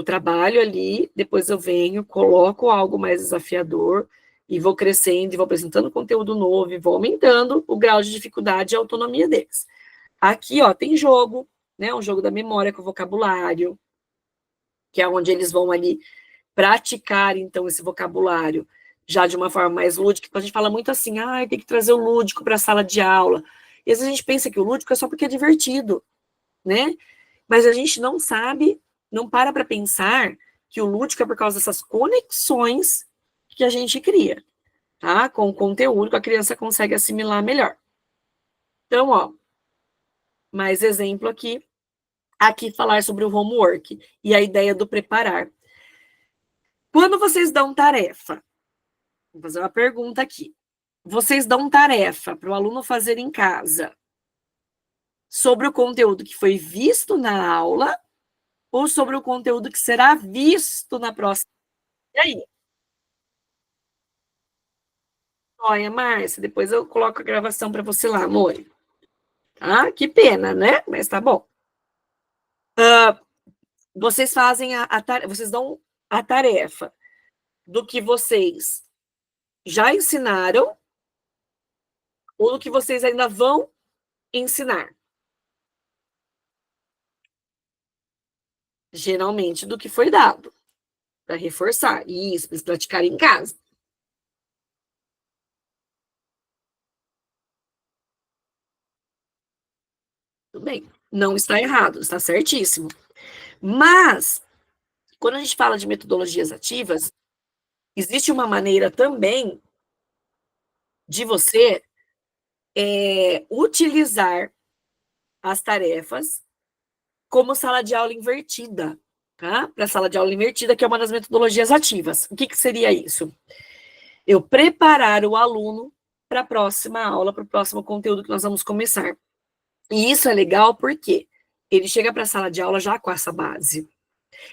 trabalho ali, depois eu venho, coloco algo mais desafiador, e vou crescendo, e vou apresentando conteúdo novo, e vou aumentando o grau de dificuldade e autonomia deles. Aqui, ó, tem jogo, né, um jogo da memória com vocabulário, que é onde eles vão ali praticar, então, esse vocabulário já de uma forma mais lúdica. Então, a gente fala muito assim, tem que trazer o lúdico para a sala de aula. E às vezes a gente pensa que o lúdico é só porque é divertido, né? Mas a gente não sabe, não para pensar que o lúdico é por causa dessas conexões que a gente cria, tá? Com o conteúdo que a criança consegue assimilar melhor. Então, ó, mais exemplo aqui. Aqui falar sobre o homework e a ideia do preparar. Quando vocês dão tarefa, vou fazer uma pergunta aqui. Vocês dão tarefa para o aluno fazer em casa sobre o conteúdo que foi visto na aula ou sobre o conteúdo que será visto na próxima? E aí? Olha, Márcia, depois eu coloco a gravação para você lá, amor. Tá? Que pena, né? Mas tá bom. Vocês fazem vocês dão a tarefa do que vocês já ensinaram ou do que vocês ainda vão ensinar. Geralmente do que foi dado, para reforçar. Isso, para eles praticarem em casa. Tudo bem. Não está errado, está certíssimo. Mas, quando a gente fala de metodologias ativas, existe uma maneira também de você utilizar as tarefas como sala de aula invertida, tá? Para sala de aula invertida, que é uma das metodologias ativas. O que seria isso? Eu preparar o aluno para a próxima aula, para o próximo conteúdo que nós vamos começar. E isso é legal porque ele chega para a sala de aula já com essa base.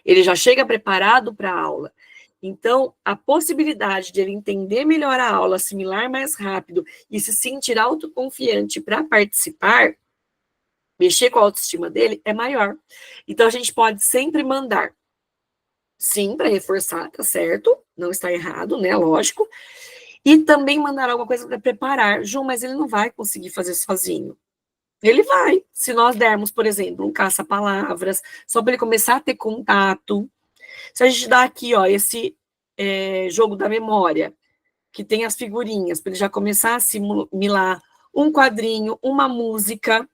Ele já chega preparado para a aula. Então, a possibilidade de ele entender melhor a aula, assimilar mais rápido e se sentir autoconfiante para participar, mexer com a autoestima dele, é maior. Então, a gente pode sempre mandar, sim, para reforçar, tá certo? Não está errado, né? Lógico. E também mandar alguma coisa para preparar. Ju, mas ele não vai conseguir fazer sozinho. Ele vai. Se nós dermos, por exemplo, um caça-palavras, só para ele começar a ter contato. Se a gente dá aqui, ó, esse jogo da memória, que tem as figurinhas, para ele já começar a assimilar um quadrinho, uma música,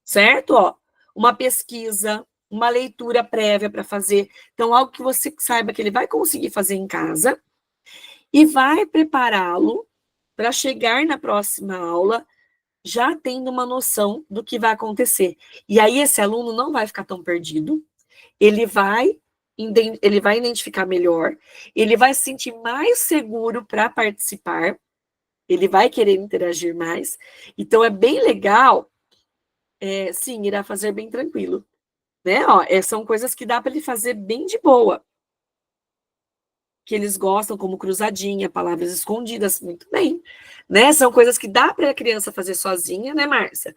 certo? Ó, uma pesquisa, uma leitura prévia para fazer. Então, algo que você saiba que ele vai conseguir fazer em casa e vai prepará-lo para chegar na próxima aula já tendo uma noção do que vai acontecer. E aí esse aluno não vai ficar tão perdido, ele vai identificar melhor, ele vai se sentir mais seguro para participar, ele vai querer interagir mais. Então é bem legal, sim, irá fazer bem tranquilo. Né? Ó, são coisas que dá para ele fazer bem de boa. Que eles gostam, como cruzadinha, palavras escondidas, muito bem. Né? São coisas que dá para a criança fazer sozinha, né, Márcia?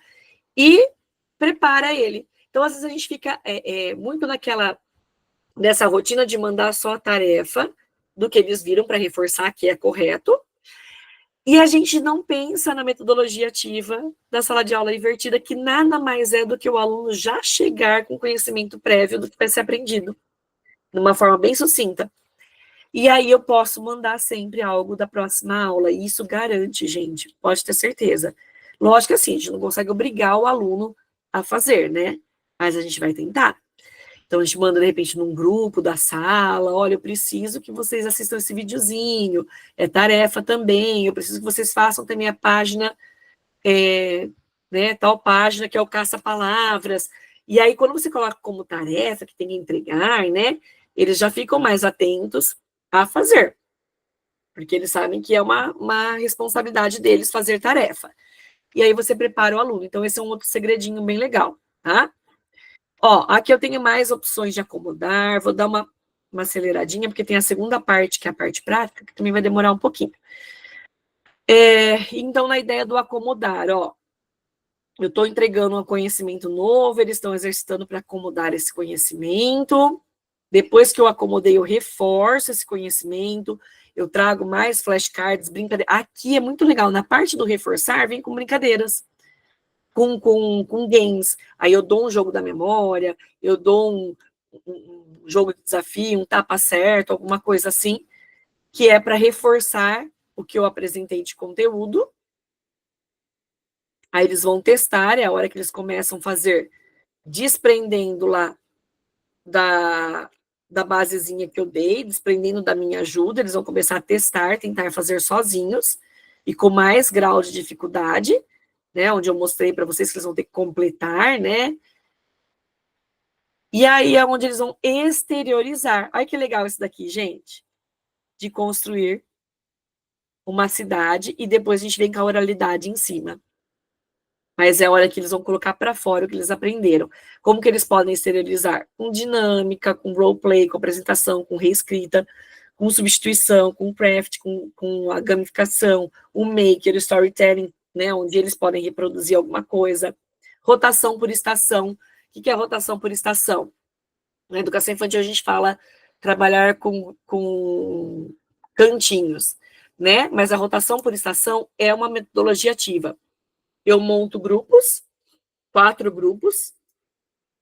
E prepara ele. Então, às vezes, a gente fica muito nessa rotina de mandar só a tarefa do que eles viram para reforçar que é correto, e a gente não pensa na metodologia ativa da sala de aula invertida, que nada mais é do que o aluno já chegar com conhecimento prévio do que vai ser aprendido, de uma forma bem sucinta. E aí eu posso mandar sempre algo da próxima aula, e isso garante, gente, pode ter certeza. Lógico que assim, a gente não consegue obrigar o aluno a fazer, né? Mas a gente vai tentar. Então, a gente manda, de repente, num grupo da sala, olha, eu preciso que vocês assistam esse videozinho, é tarefa também, eu preciso que vocês façam também a página, né, tal página que é o caça-palavras. E aí, quando você coloca como tarefa, que tem que entregar, né, eles já ficam mais atentos a fazer, porque eles sabem que é uma responsabilidade deles fazer tarefa. E aí você prepara o aluno. Então, esse é um outro segredinho bem legal, tá? Ó, aqui eu tenho mais opções de acomodar, vou dar uma aceleradinha, porque tem a segunda parte, que é a parte prática, que também vai demorar um pouquinho. Então, na ideia do acomodar, ó, eu estou entregando um conhecimento novo, eles estão exercitando para acomodar esse conhecimento. Depois que eu acomodei, eu reforço esse conhecimento, eu trago mais flashcards, brincadeiras. Aqui é muito legal, na parte do reforçar, vem com brincadeiras. Com games. Aí eu dou um jogo da memória, eu dou um jogo de desafio, um tapa certo, alguma coisa assim, que é para reforçar o que eu apresentei de conteúdo. Aí eles vão testar, é a hora que eles começam a fazer, desprendendo lá da basezinha que eu dei, desprendendo da minha ajuda, eles vão começar a testar, tentar fazer sozinhos, e com mais grau de dificuldade, né, onde eu mostrei para vocês que eles vão ter que completar, né, e aí é onde eles vão exteriorizar. Olha que legal isso daqui, gente, de construir uma cidade, e depois a gente vem com a oralidade em cima. Mas é a hora que eles vão colocar para fora o que eles aprenderam. Como que eles podem exteriorizar? Com dinâmica, com roleplay, com apresentação, com reescrita, com substituição, com craft, com a gamificação, o maker, o storytelling, né, onde eles podem reproduzir alguma coisa. Rotação por estação. O que é rotação por estação? Na educação infantil a gente fala trabalhar com cantinhos, né? Mas a rotação por estação é uma metodologia ativa. Eu monto grupos, 4 grupos.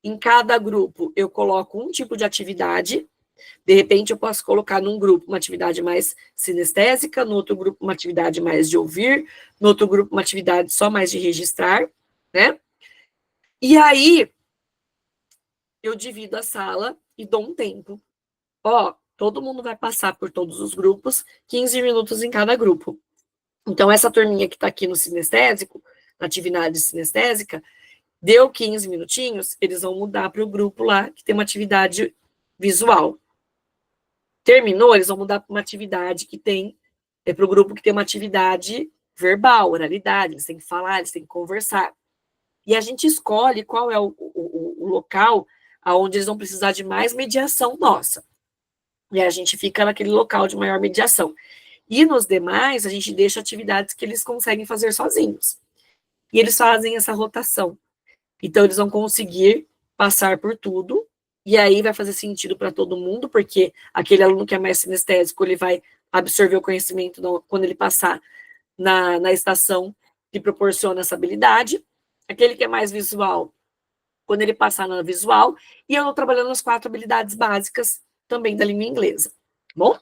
Em cada grupo, eu coloco um tipo de atividade. De repente, eu posso colocar num grupo uma atividade mais sinestésica, no outro grupo, uma atividade mais de ouvir, no outro grupo, uma atividade só mais de registrar, né? E aí, eu divido a sala e dou um tempo. Ó, todo mundo vai passar por todos os grupos, 15 minutos em cada grupo. Então, essa turminha que está aqui no sinestésico, na atividade sinestésica, deu 15 minutinhos, eles vão mudar para o grupo lá, que tem uma atividade visual. Terminou, eles vão mudar para uma atividade que tem, para o grupo que tem uma atividade verbal, oralidade, eles têm que falar, eles têm que conversar. E a gente escolhe qual é o local onde eles vão precisar de mais mediação nossa. E a gente fica naquele local de maior mediação. E nos demais, a gente deixa atividades que eles conseguem fazer sozinhos. E eles fazem essa rotação. Então, eles vão conseguir passar por tudo, e aí vai fazer sentido para todo mundo, porque aquele aluno que é mais sinestésico, ele vai absorver o conhecimento quando ele passar na estação que proporciona essa habilidade. Aquele que é mais visual, quando ele passar na visual, e eu estou trabalhando as 4 habilidades básicas também da língua inglesa. Bom?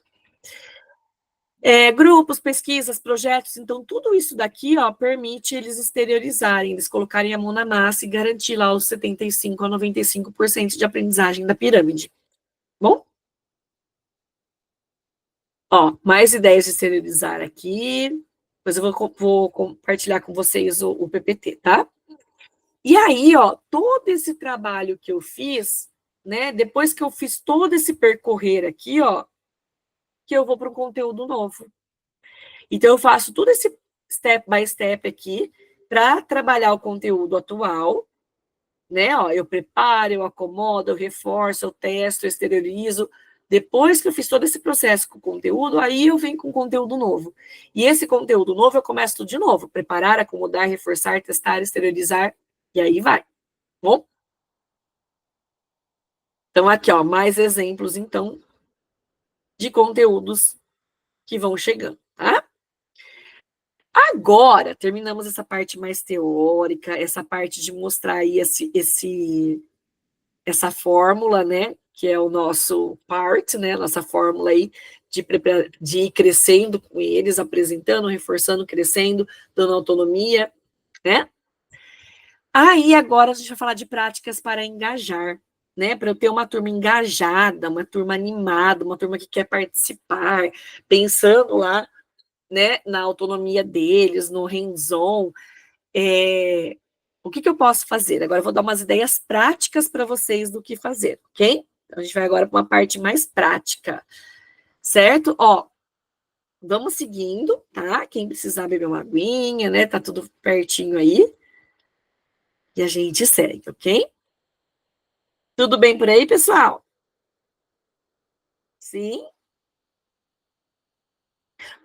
Grupos, pesquisas, projetos, então tudo isso daqui, ó, permite eles exteriorizarem, eles colocarem a mão na massa e garantir lá os 75% a 95% de aprendizagem da pirâmide. Bom? Ó, mais ideias de exteriorizar aqui, depois eu vou compartilhar com vocês o PPT, tá? E aí, ó, todo esse trabalho que eu fiz, né, depois que eu fiz todo esse percorrer aqui, ó, que eu vou para um conteúdo novo. Então, eu faço tudo esse step by step aqui para trabalhar o conteúdo atual, né? Ó, eu preparo, eu acomodo, eu reforço, eu testo, eu exteriorizo. Depois que eu fiz todo esse processo com o conteúdo, aí eu venho com conteúdo novo. E esse conteúdo novo eu começo tudo de novo: preparar, acomodar, reforçar, testar, exteriorizar, e aí vai. Bom? Então, aqui, ó, mais exemplos, então, de conteúdos que vão chegando, tá? Agora, terminamos essa parte mais teórica, essa parte de mostrar aí essa fórmula, né, que é o nosso part, né, nossa fórmula aí de ir crescendo com eles, apresentando, reforçando, crescendo, dando autonomia, né? Aí, agora, a gente vai falar de práticas para engajar, né, para eu ter uma turma engajada, uma turma animada, uma turma que quer participar, pensando lá, né, na autonomia deles, no hands-on, o que eu posso fazer? Agora eu vou dar umas ideias práticas para vocês do que fazer, ok? Então, a gente vai agora para uma parte mais prática, certo? Ó, vamos seguindo, tá? Quem precisar beber uma aguinha, né? Tá tudo pertinho aí. E a gente segue, ok? Tudo bem por aí, pessoal? Sim?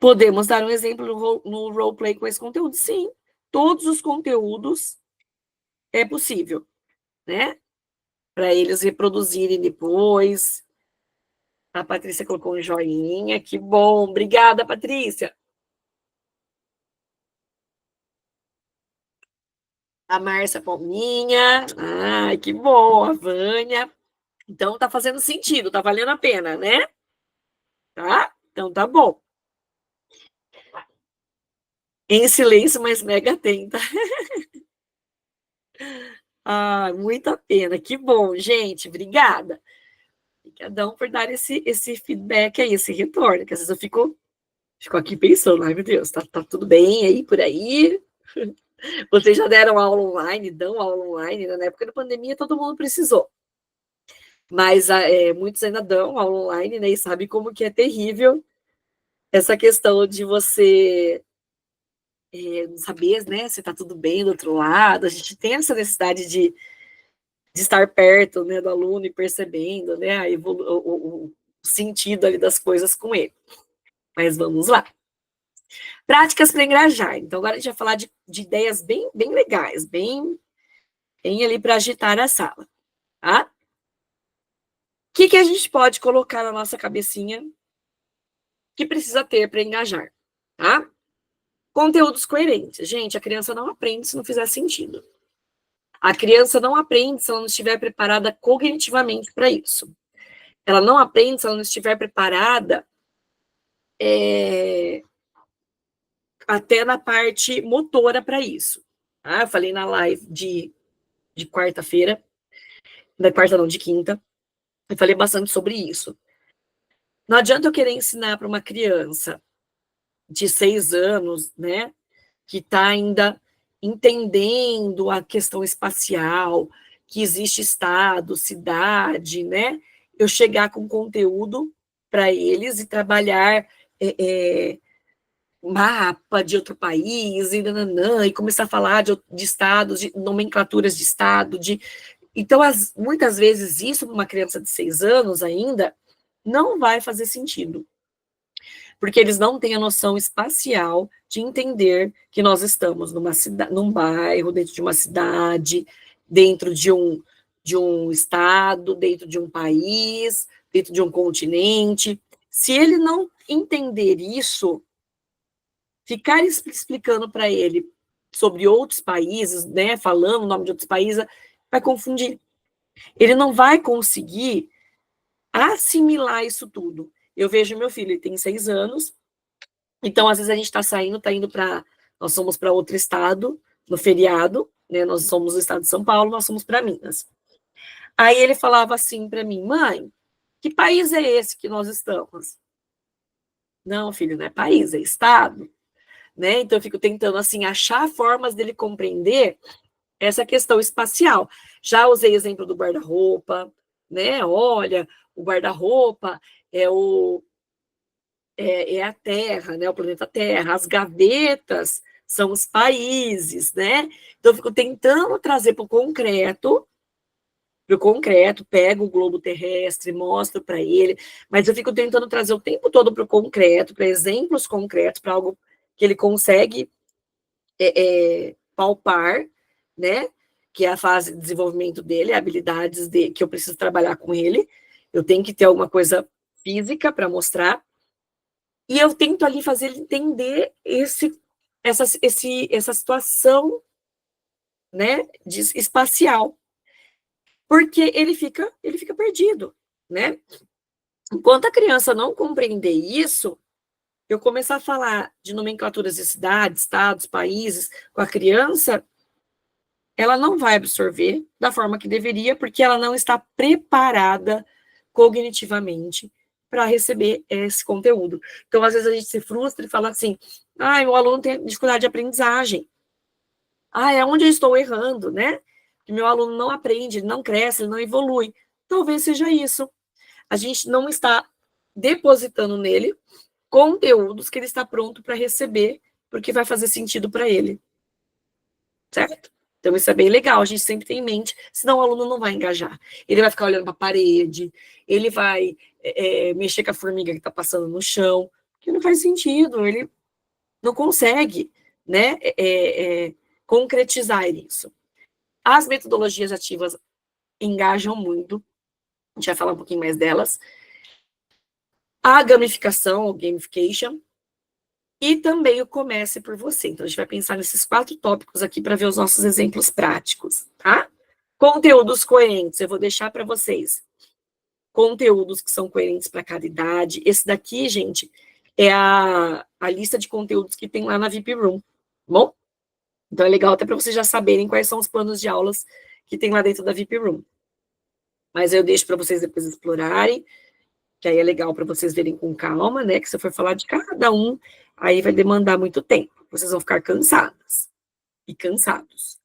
Podemos dar um exemplo no roleplay com esse conteúdo? Sim. Todos os conteúdos é possível, né? Para eles reproduzirem depois. A Patrícia colocou um joinha, que bom. Obrigada, Patrícia. A Márcia Palminha. Ai, que bom. A Vânia. Então, tá fazendo sentido, tá valendo a pena, né? Tá? Então, tá bom. Em silêncio, mas mega atenta. Ah, muita pena. Que bom, gente. Obrigada. Obrigadão por dar esse feedback aí, esse retorno, que às vezes eu fico aqui pensando, ai meu Deus, tá tudo bem aí por aí? Vocês já deram aula online, dão aula online, né? Na época da pandemia todo mundo precisou. Mas muitos ainda dão aula online, né? E sabem como que é terrível essa questão de você não saber, né, se tá tudo bem do outro lado. A gente tem essa necessidade de estar perto, né, do aluno e percebendo, né, o sentido ali das coisas com ele. Mas vamos lá. Práticas para engajar. Então, agora a gente vai falar de ideias bem, bem legais, bem ali para agitar a sala, tá? O que a gente pode colocar na nossa cabecinha que precisa ter para engajar, tá? Conteúdos coerentes. Gente, a criança não aprende se não fizer sentido. A criança não aprende se ela não estiver preparada cognitivamente para isso. Ela não aprende se ela não estiver preparada até na parte motora para isso. Tá? Eu falei na live de quarta-feira, da quarta não, de quinta, eu falei bastante sobre isso. Não adianta eu querer ensinar para uma criança de 6 anos, né, que está ainda entendendo a questão espacial, que existe estado, cidade, né, eu chegar com conteúdo para eles e trabalhar mapa de outro país, e começar a falar de estados, de nomenclaturas de estado, Então, muitas vezes, isso para uma criança de 6 anos ainda não vai fazer sentido, porque eles não têm a noção espacial de entender que nós estamos numa cidade, num bairro, dentro de uma cidade, dentro de um estado, dentro de um país, dentro de um continente. Se ele não entender isso, ficar explicando para ele sobre outros países, né, falando o nome de outros países, vai confundir. Ele não vai conseguir assimilar isso tudo. Eu vejo meu filho, ele tem 6 anos, então às vezes a gente está saindo, está indo para. Nós somos para outro estado, no feriado, né? Nós somos do estado de São Paulo, nós somos para Minas. Aí ele falava assim para mim, mãe, que país é esse que nós estamos? Não, filho, não é país, é estado. Né? Então eu fico tentando assim achar formas dele compreender essa questão espacial. Já usei exemplo do guarda-roupa, né? Olha, o guarda-roupa é a Terra, né? O planeta Terra. As gavetas são os países, né? Então eu fico tentando trazer para o concreto, pego o globo terrestre, mostro para ele, mas eu fico tentando trazer o tempo todo para o concreto, para exemplos concretos, para algo que ele consegue palpar, né? Que é a fase de desenvolvimento dele, habilidades que eu preciso trabalhar com ele. Eu tenho que ter alguma coisa física para mostrar. E eu tento ali fazer ele entender essa situação, né, espacial. Porque ele fica perdido, né? Enquanto a criança não compreender isso, eu começar a falar de nomenclaturas de cidades, estados, países com a criança, ela não vai absorver da forma que deveria, porque ela não está preparada cognitivamente para receber esse conteúdo. Então, às vezes, a gente se frustra e fala assim, o aluno tem dificuldade de aprendizagem. É onde eu estou errando, né? Que meu aluno não aprende, ele não cresce, ele não evolui. Talvez seja isso. A gente não está depositando nele conteúdos que ele está pronto para receber, porque vai fazer sentido para ele. Certo? Então, isso é bem legal, a gente sempre tem em mente, senão o aluno não vai engajar. Ele vai ficar olhando para a parede, ele vai mexer com a formiga que está passando no chão, que não faz sentido, ele não consegue, né, concretizar isso. As metodologias ativas engajam muito, a gente vai falar um pouquinho mais delas. A gamificação, ou gamification, e também o comece por você. Então, a gente vai pensar nesses 4 tópicos aqui para ver os nossos exemplos práticos, tá? Conteúdos coerentes, eu vou deixar para vocês conteúdos que são coerentes para cada idade. Esse daqui, gente, é a lista de conteúdos que tem lá na VIP Room, tá bom? Então é legal até para vocês já saberem quais são os planos de aulas que tem lá dentro da VIP Room. Mas eu deixo para vocês depois explorarem, que aí é legal para vocês verem com calma, né? Que se eu for falar de cada um, aí vai demandar muito tempo. Vocês vão ficar cansadas e cansados.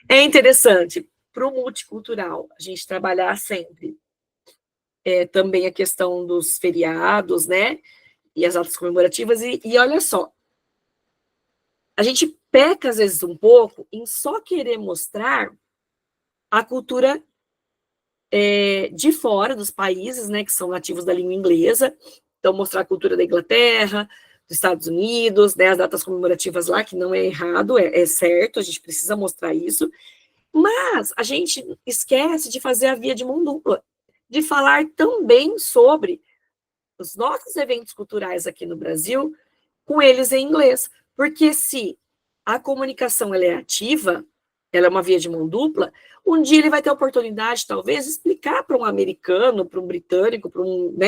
É interessante para o multicultural a gente trabalhar sempre também a questão dos feriados, né? E as datas comemorativas. E olha só, a gente peca às vezes um pouco em só querer mostrar a cultura de fora dos países, né, que são nativos da língua inglesa. Então, mostrar a cultura da Inglaterra, dos Estados Unidos, né, as datas comemorativas lá, que não é errado, é certo, a gente precisa mostrar isso. Mas a gente esquece de fazer a via de mão dupla, de falar também sobre os nossos eventos culturais aqui no Brasil, com eles em inglês. Porque se a comunicação ela é ativa, ela é uma via de mão dupla, um dia ele vai ter a oportunidade, talvez, de explicar para um americano, para um britânico, para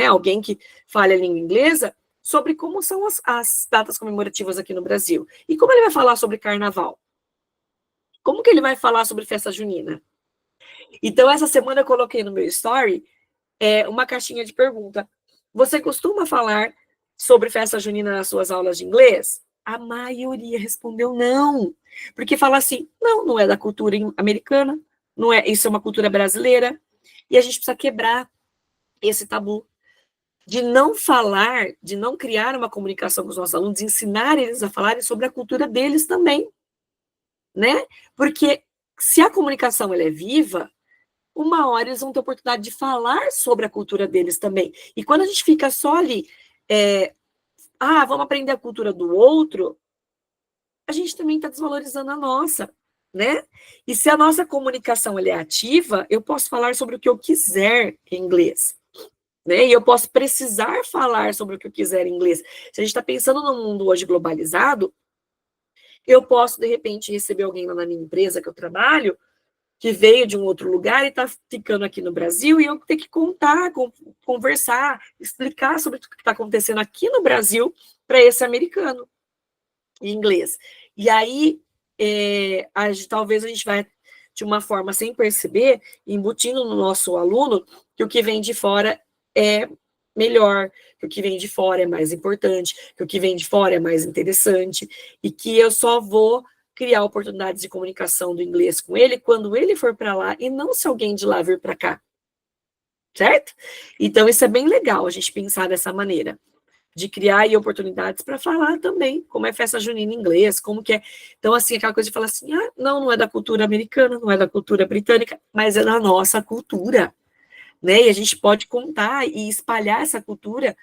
alguém que fale a língua inglesa, sobre como são as datas comemorativas aqui no Brasil. E como ele vai falar sobre carnaval? Como que ele vai falar sobre festa junina? Então, essa semana eu coloquei no meu story uma caixinha de pergunta. Você costuma falar sobre festa junina nas suas aulas de inglês? A maioria respondeu não. Porque fala assim, não é da cultura americana, não é, isso é uma cultura brasileira, e a gente precisa quebrar esse tabu de não falar, de não criar uma comunicação com os nossos alunos, de ensinar eles a falarem sobre a cultura deles também, né? Porque se a comunicação ela é viva, uma hora eles vão ter oportunidade de falar sobre a cultura deles também. E quando a gente fica só ali, vamos aprender a cultura do outro, a gente também está desvalorizando a nossa, né? E se a nossa comunicação ela é ativa, eu posso falar sobre o que eu quiser em inglês, né? E eu posso precisar falar sobre o que eu quiser em inglês. Se a gente está pensando num mundo hoje globalizado, eu posso, de repente, receber alguém lá na minha empresa que eu trabalho, que veio de um outro lugar e está ficando aqui no Brasil, e eu ter que contar, conversar, explicar sobre o que está acontecendo aqui no Brasil para esse americano, em inglês. E aí, talvez a gente vai, de uma forma sem perceber, embutindo no nosso aluno que o que vem de fora é melhor, que o que vem de fora é mais importante, que o que vem de fora é mais interessante, e que eu só vou criar oportunidades de comunicação do inglês com ele quando ele for para lá, e não se alguém de lá vir para cá. Certo? Então, isso é bem legal, a gente pensar dessa maneira, de criar aí oportunidades para falar também, como é festa junina em inglês, como que é. Então, assim, aquela coisa de falar assim, não é da cultura americana, não é da cultura britânica, mas é da nossa cultura, né? E a gente pode contar e espalhar essa cultura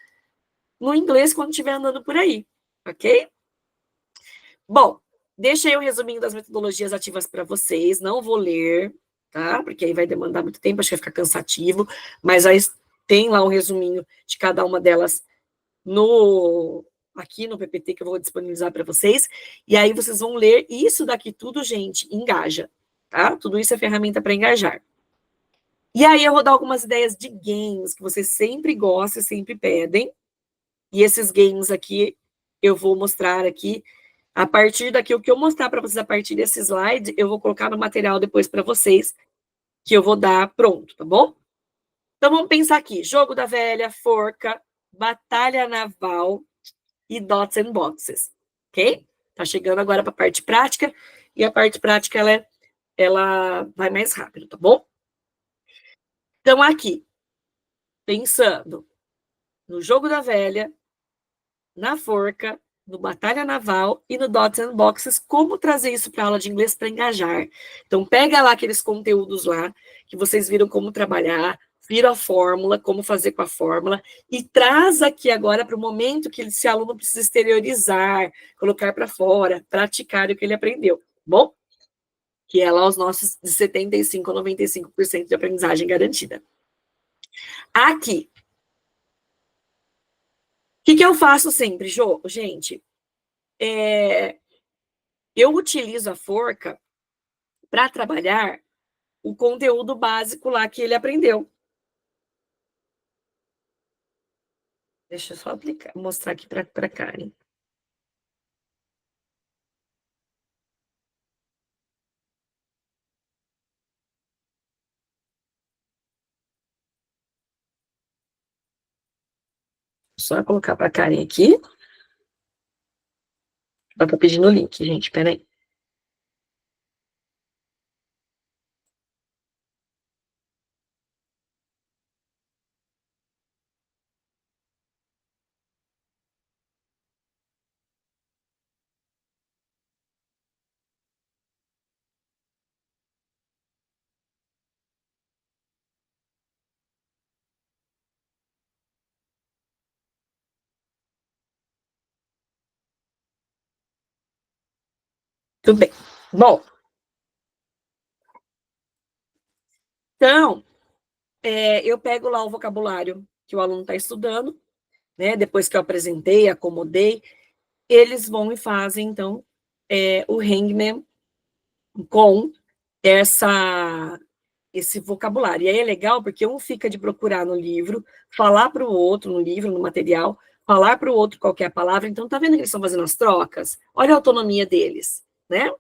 no inglês quando estiver andando por aí, ok? Bom, deixei o resuminho das metodologias ativas para vocês, não vou ler, tá? Porque aí vai demandar muito tempo, acho que vai ficar cansativo, mas aí tem lá o resuminho de cada uma delas aqui no PPT que eu vou disponibilizar para vocês, e aí vocês vão ler, e isso daqui tudo, gente, engaja, tá? Tudo isso é ferramenta para engajar. E aí eu vou dar algumas ideias de games que vocês sempre gostam, sempre pedem, e esses games aqui, eu vou mostrar aqui, a partir daqui, o que eu mostrar para vocês a partir desse slide, eu vou colocar no material depois para vocês, que eu vou dar pronto, tá bom? Então vamos pensar aqui, jogo da velha, forca, batalha naval e dots and boxes, ok? Tá chegando agora para a parte prática, e a parte prática, ela vai mais rápido, tá bom? Então aqui, pensando no jogo da velha, na forca, no batalha naval e no dots and boxes, como trazer isso para a aula de inglês para engajar. Então pega lá aqueles conteúdos lá, que vocês viram como trabalhar, viram a fórmula, como fazer com a fórmula, e traz aqui agora para o momento que esse aluno precisa exteriorizar, colocar para fora, praticar o que ele aprendeu, bom? Que é lá os nossos de 75% a 95% de aprendizagem garantida. Aqui, o que eu faço sempre, gente? Eu utilizo a forca para trabalhar o conteúdo básico lá que ele aprendeu, Deixa eu só mostrar aqui para Karen. Só colocar para Karen aqui. Ela tá pedindo o link, gente, peraí. Tudo bem. Bom, então, eu pego lá o vocabulário que o aluno está estudando, né? Depois que eu apresentei, acomodei, eles vão e fazem, então, o Hangman com esse vocabulário. E aí é legal porque um fica de procurar no livro, falar para o outro, no livro, no material, falar para o outro qual é a palavra. Então, tá vendo que eles estão fazendo as trocas? Olha a autonomia deles, né?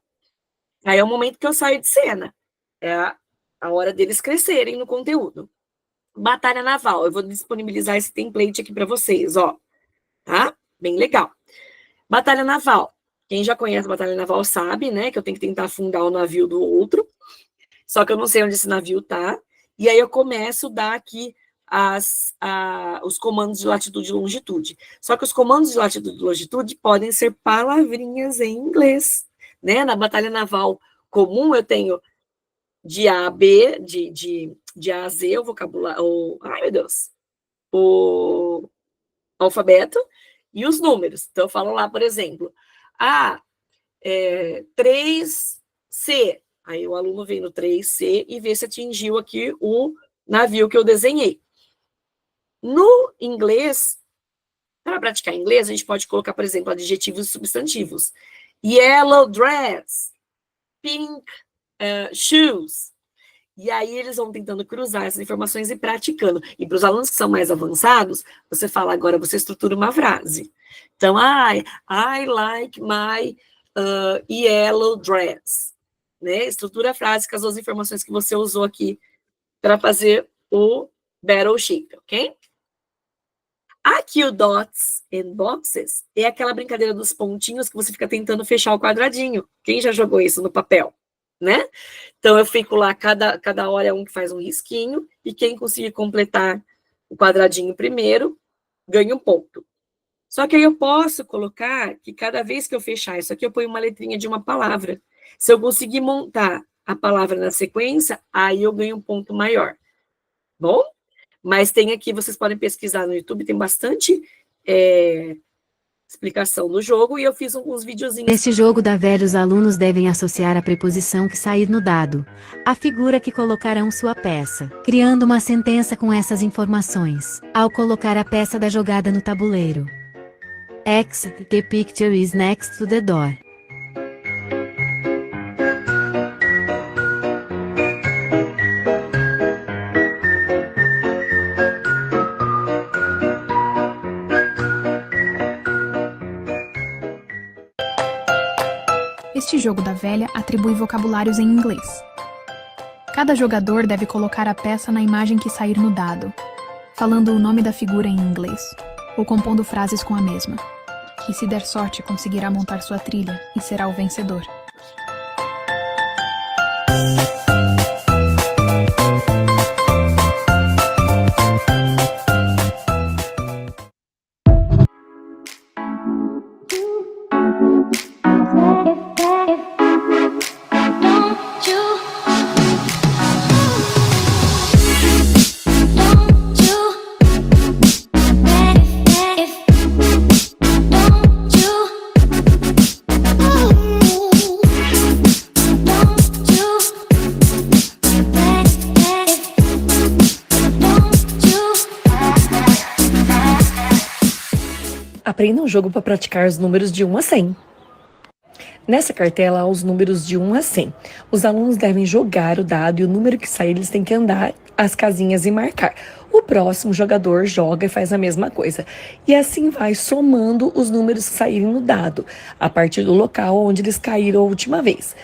Aí é o momento que eu saio de cena. É a hora deles crescerem no conteúdo. Batalha naval. Eu vou disponibilizar esse template aqui para vocês, ó. Tá? Bem legal. Batalha naval. Quem já conhece a batalha naval sabe, né, que eu tenho que tentar afundar o navio do outro. Só que eu não sei onde esse navio tá. E aí eu começo a dar aqui os comandos de latitude e longitude. Só que os comandos de latitude e longitude podem ser palavrinhas em inglês, né? Na batalha naval comum eu tenho de A a B, de A a Z, o vocabulário, ai meu Deus, o alfabeto e os números. Então eu falo lá, por exemplo, 3C. Aí o aluno vem no 3C e vê se atingiu aqui o navio que eu desenhei. No inglês, para praticar inglês, a gente pode colocar, por exemplo, adjetivos e substantivos. Yellow dress, pink shoes. E aí eles vão tentando cruzar essas informações e praticando. E para os alunos que são mais avançados, você fala agora, você estrutura uma frase. Então, I like my yellow dress. Né? Estrutura a frase com as duas informações que você usou aqui para fazer o battleship, ok? Aqui o dots and boxes é aquela brincadeira dos pontinhos que você fica tentando fechar o quadradinho. Quem já jogou isso no papel? Né? Então, eu fico lá, cada hora é um que faz um risquinho, e quem conseguir completar o quadradinho primeiro, ganha um ponto. Só que aí eu posso colocar que cada vez que eu fechar isso aqui, eu ponho uma letrinha de uma palavra. Se eu conseguir montar a palavra na sequência, aí eu ganho um ponto maior. Bom? Mas tem aqui, vocês podem pesquisar no YouTube, tem bastante explicação do jogo, e eu fiz alguns videozinhos. Neste jogo da velha, os alunos devem associar a preposição que sair no dado à figura que colocarão sua peça, criando uma sentença com essas informações. Ao colocar a peça da jogada no tabuleiro. X, the picture is next to the door. Este jogo da velha atribui vocabulários em inglês. Cada jogador deve colocar a peça na imagem que sair no dado, falando o nome da figura em inglês, ou compondo frases com a mesma. E se der sorte, conseguirá montar sua trilha e será o vencedor. Aprenda um jogo para praticar os números de 1 a 100. Nessa cartela há os números de 1 a 100. Os alunos devem jogar o dado e o número que sair eles têm que andar as casinhas e marcar. O próximo jogador joga e faz a mesma coisa. E assim vai somando os números que saírem no dado, a partir do local onde eles caíram a última vez.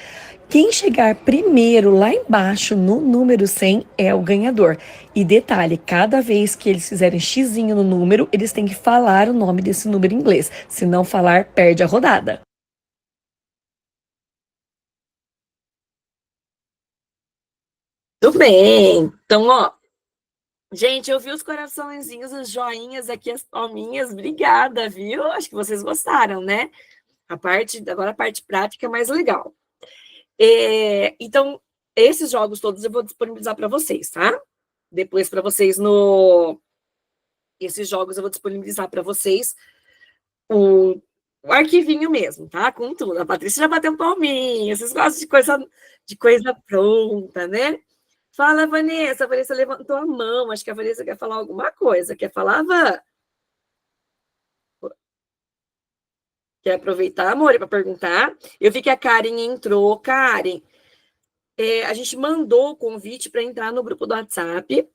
Quem chegar primeiro lá embaixo no número 100 é o ganhador. E detalhe, cada vez que eles fizerem xizinho no número, eles têm que falar o nome desse número em inglês. Se não falar, perde a rodada. Tudo bem. Então, ó, gente, eu vi os coraçõezinhos, os joinhas aqui, as palminhas. Obrigada, viu? Acho que vocês gostaram, né? Agora a parte prática é mais legal. Então, esses jogos todos eu vou disponibilizar para vocês, tá? Depois para vocês esses jogos eu vou disponibilizar para vocês o arquivinho mesmo, tá? Com tudo. A Patrícia já bateu palminha, vocês gostam de coisa pronta, né? Fala, Vanessa. A Vanessa levantou a mão. Acho que a Vanessa quer falar alguma coisa. Quer falar, Van? Quer aproveitar, amor, para perguntar? Eu vi que a Karen entrou. Karen, a gente mandou o convite para entrar no grupo do WhatsApp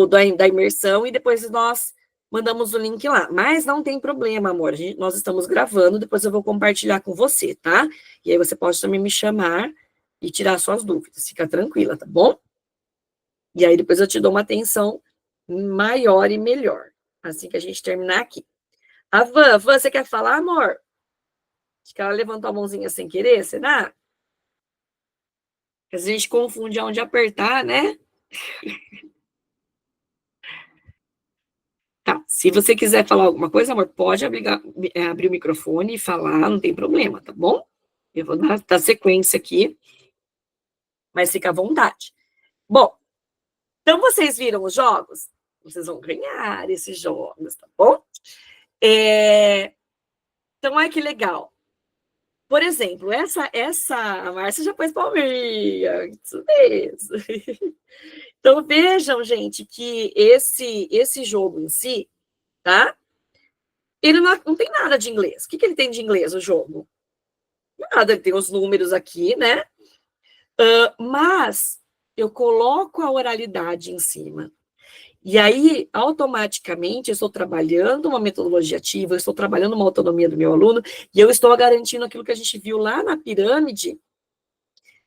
da imersão e depois nós mandamos o link lá. Mas não tem problema, amor. Nós estamos gravando, depois eu vou compartilhar com você, tá? E aí você pode também me chamar e tirar suas dúvidas. Fica tranquila, tá bom? E aí depois eu te dou uma atenção maior e melhor, assim que a gente terminar aqui. A Van, você quer falar, amor? Acho que ela levantou a mãozinha sem querer, será? Porque a gente confunde aonde apertar, né? Tá, se você quiser falar alguma coisa, amor, pode abrir o microfone e falar, não tem problema, tá bom? Eu vou dar sequência aqui, mas fica à vontade. Bom, então vocês viram os jogos? Vocês vão ganhar esses jogos, tá bom? Então, olha que legal. Por exemplo, a Márcia já pôs palminha, isso mesmo. Então, vejam, gente, que esse jogo em si, tá? Ele não tem nada de inglês. O que ele tem de inglês, o jogo? Nada, ele tem os números aqui, né? Mas eu coloco a oralidade em cima. E aí, automaticamente, eu estou trabalhando uma metodologia ativa, eu estou trabalhando uma autonomia do meu aluno, e eu estou garantindo aquilo que a gente viu lá na pirâmide,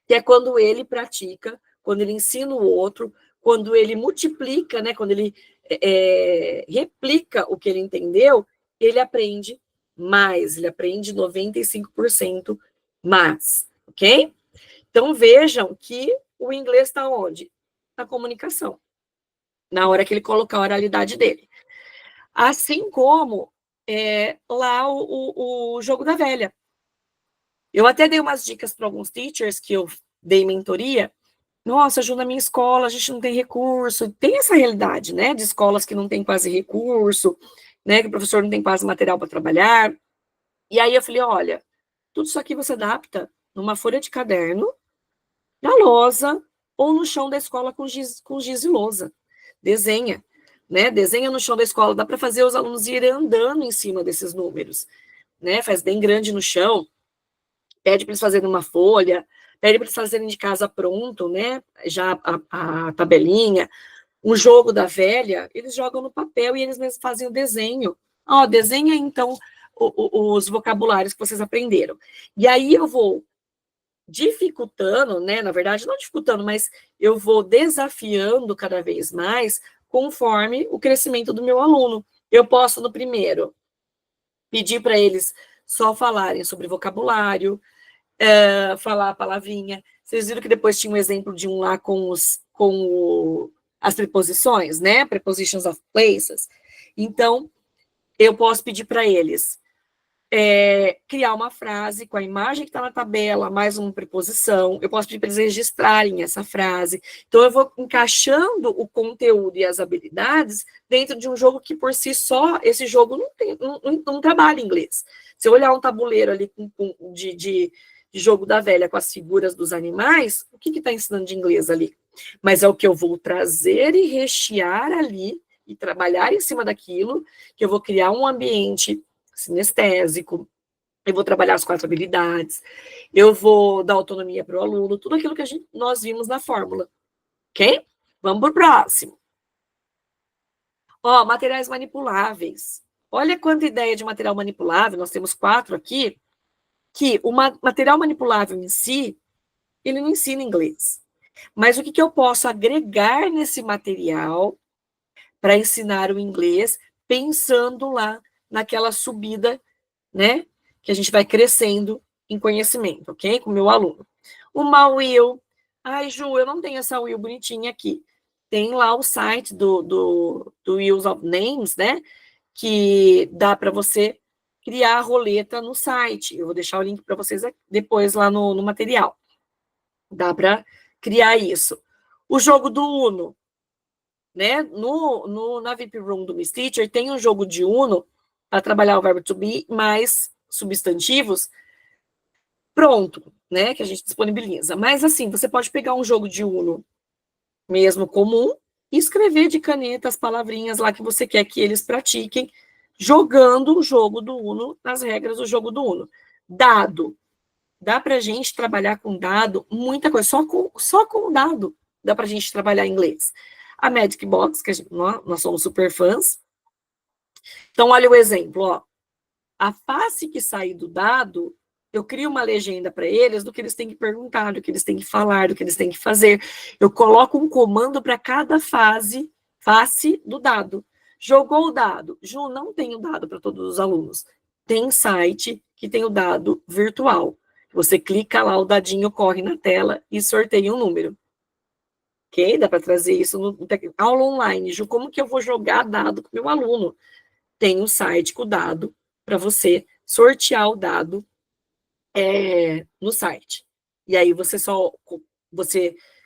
que é quando ele pratica, quando ele ensina o outro, quando ele multiplica, né, quando ele replica o que ele entendeu, ele aprende mais, ele aprende 95% mais, ok? Então, vejam que o inglês está onde? Na comunicação. Na hora que ele colocar a oralidade dele. Assim como lá o jogo da velha. Eu até dei umas dicas para alguns teachers que eu dei mentoria. Nossa, Ju, na minha escola a gente não tem recurso. Tem essa realidade, né? De escolas que não tem quase recurso, né? Que o professor não tem quase material para trabalhar. E aí eu falei, olha, tudo isso aqui você adapta numa folha de caderno, na lousa, ou no chão da escola com giz e lousa. Desenha, né? Desenha no chão da escola, dá para fazer os alunos irem andando em cima desses números, né? Faz bem grande no chão, pede para eles fazerem uma folha, pede para eles fazerem de casa pronto, né? Já a tabelinha, o jogo da velha, eles jogam no papel e eles mesmos fazem o desenho. Ó, desenha então os vocabulários que vocês aprenderam. E aí eu vou dificultando, né? Na verdade, não dificultando, mas eu vou desafiando cada vez mais conforme o crescimento do meu aluno. Eu posso, no primeiro, pedir para eles só falarem sobre vocabulário, falar a palavrinha. Vocês viram que depois tinha um exemplo de um lá com as preposições, né? Prepositions of places. Então, eu posso pedir para eles criar uma frase com a imagem que está na tabela, mais uma preposição. Eu posso pedir para eles registrarem essa frase. Então, eu vou encaixando o conteúdo e as habilidades dentro de um jogo que, por si só, esse jogo não trabalha em inglês. Se eu olhar um tabuleiro ali de jogo da velha com as figuras dos animais, o que está ensinando de inglês ali? Mas é o que eu vou trazer e rechear ali e trabalhar em cima daquilo, que eu vou criar um ambiente sinestésico, eu vou trabalhar as 4 habilidades, eu vou dar autonomia para o aluno, tudo aquilo que nós vimos na fórmula, ok? Vamos pro próximo. Ó, materiais manipuláveis. Olha quanta ideia de material manipulável, nós temos 4 aqui, que o material manipulável em si, ele não ensina inglês. Mas o que eu posso agregar nesse material para ensinar o inglês, pensando lá naquela subida, né, que a gente vai crescendo em conhecimento, ok? Com o meu aluno. Uma will. Ai, Ju, eu não tenho essa will bonitinha aqui. Tem lá o site do Wheels of Names, né? Que dá para você criar a roleta no site. Eu vou deixar o link para vocês depois lá no material. Dá para criar isso. O jogo do Uno, né? Na VIP Room do Miss Teacher tem um jogo de Uno para trabalhar o verbo to be mais substantivos pronto, né? Que a gente disponibiliza. Mas assim, você pode pegar um jogo de Uno mesmo comum e escrever de caneta as palavrinhas lá que você quer que eles pratiquem, jogando o jogo do Uno, nas regras do jogo do Uno. Dado. Dá pra gente trabalhar com dado, muita coisa. Só com dado dá pra gente trabalhar inglês. A Magic Box, que nós somos super fãs. Então, olha o exemplo, ó. A face que sair do dado, eu crio uma legenda para eles do que eles têm que perguntar, do que eles têm que falar, do que eles têm que fazer. Eu coloco um comando para cada face do dado. Jogou o dado. Ju, não tem o dado para todos os alunos. Tem site que tem o dado virtual. Você clica lá, o dadinho corre na tela e sorteia um número. Ok? Dá para trazer isso no aula online. Ju, como que eu vou jogar dado com o meu aluno? Tem um site com o dado para você sortear o dado no site. E aí você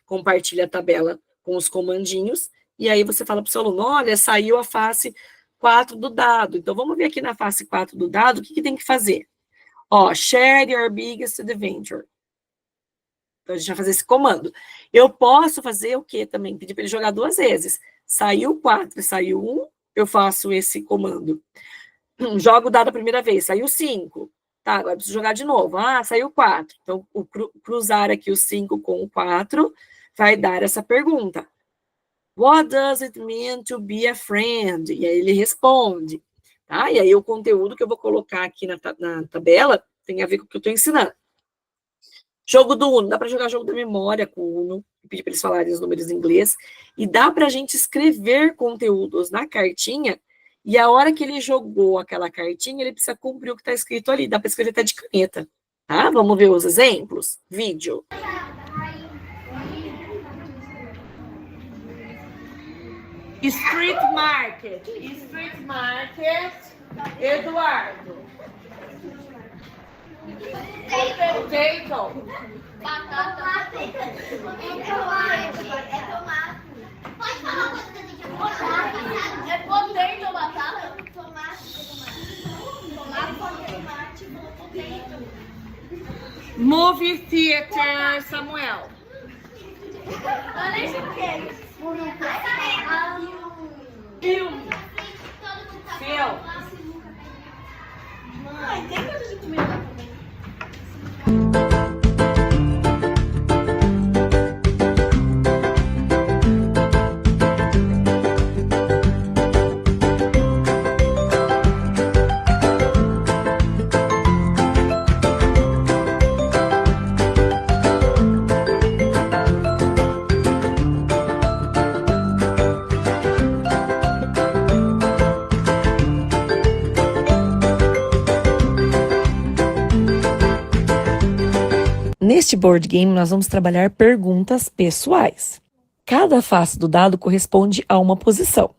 compartilha a tabela com os comandinhos, e aí você fala para o seu aluno, olha, saiu a face 4 do dado. Então, vamos ver aqui na face 4 do dado, o que tem que fazer? Ó, share your biggest adventure. Então, a gente vai fazer esse comando. Eu posso fazer o quê também? Pedir para ele jogar 2 vezes. Saiu 4 e saiu 1, eu faço esse comando. Jogo o dado a primeira vez, saiu 5. Tá, agora preciso jogar de novo. Ah, saiu 4. Então, cruzar aqui o 5 com o 4 vai dar essa pergunta. What does it mean to be a friend? E aí ele responde. Tá? E aí o conteúdo que eu vou colocar aqui na tabela tem a ver com o que eu estou ensinando. Jogo do Uno. Dá para jogar jogo da memória com o Uno. Pedir para eles falarem os números em inglês. E dá para a gente escrever conteúdos na cartinha. E a hora que ele jogou aquela cartinha, ele precisa cumprir o que está escrito ali. Dá para escrever até de caneta. Tá? Vamos ver os exemplos? Vídeo. Street Market. Street Market. Eduardo. Potato. Batata. É tomate. Pode falar uma coisa que é batata? É potato, batata? Tomate, potato. Movie theater, Samuel. Olha isso aqui. Filme. Filme. Mãe, tem coisa de comida também. Neste board game, nós vamos trabalhar perguntas pessoais. Cada face do dado corresponde a uma posição.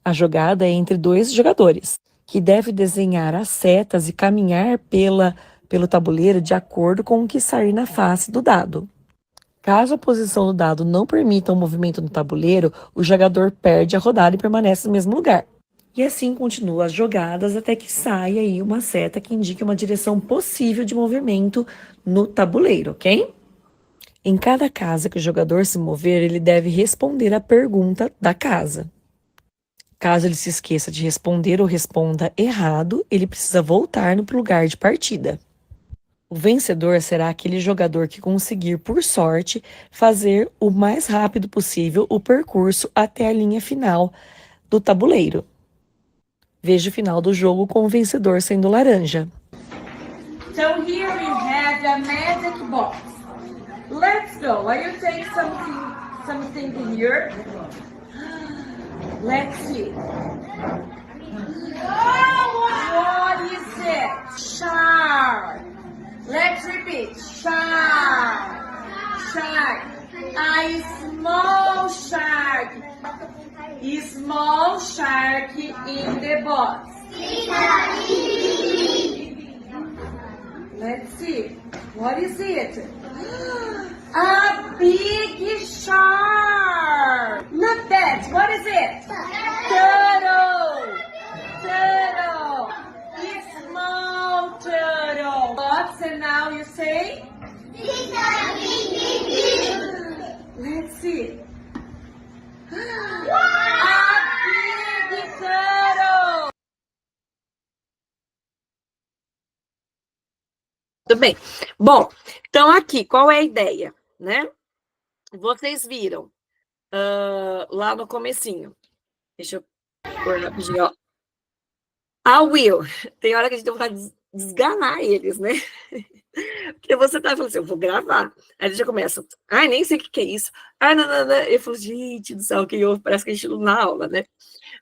A jogada é entre 2 jogadores, que devem desenhar as setas e caminhar pelo tabuleiro de acordo com o que sair na face do dado. Caso a posição do dado não permita um movimento no tabuleiro, o jogador perde a rodada e permanece no mesmo lugar. E assim continua as jogadas até que saia aí uma seta que indique uma direção possível de movimento no tabuleiro, ok? Em cada casa que o jogador se mover, ele deve responder a pergunta da casa. Caso ele se esqueça de responder ou responda errado, ele precisa voltar no lugar de partida. O vencedor será aquele jogador que conseguir, por sorte, fazer o mais rápido possível o percurso até a linha final do tabuleiro. Veja o final do jogo com o vencedor sendo laranja. So here we have a magic box. Let's go. Are you take something here? Let's see. What is it? Shark. Let's repeat. Shark. Shark. A small shark. Small shark in the box. Let's see. What is it? A big shark. Not that. What is it? Turtle. Turtle. Small turtle. Box, and now you say? Let's see. A big turtle. Tudo bem. Bom, então aqui, qual é a ideia, né? Vocês viram lá no comecinho. Deixa eu pôr rapidinho, ó. A Will. Tem hora que a gente tem vontade de desganar eles, né? Porque você tá falando assim, eu vou gravar. Aí eles já começam, ai, nem sei o que é isso. Ai, não, não, não. Eu falo, gente do céu, que eu parece que a gente não na aula, né?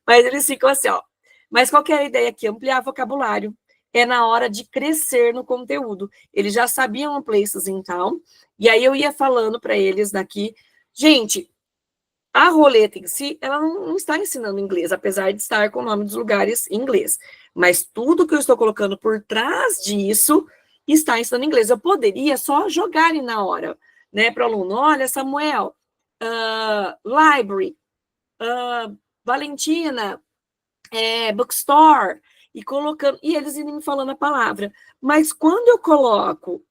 Mas eles ficam assim, ó. Mas qual que é a ideia aqui? Ampliar vocabulário. É na hora de crescer no conteúdo. Eles já sabiam places in town, e aí eu ia falando para eles daqui, gente, a roleta em si, ela não está ensinando inglês, apesar de estar com o nome dos lugares em inglês, mas tudo que eu estou colocando por trás disso está ensinando inglês. Eu poderia só jogar ali na hora, né, para o aluno, olha, Samuel, library, Valentina, bookstore, e colocando, e eles iam me falando a palavra. Mas quando eu coloco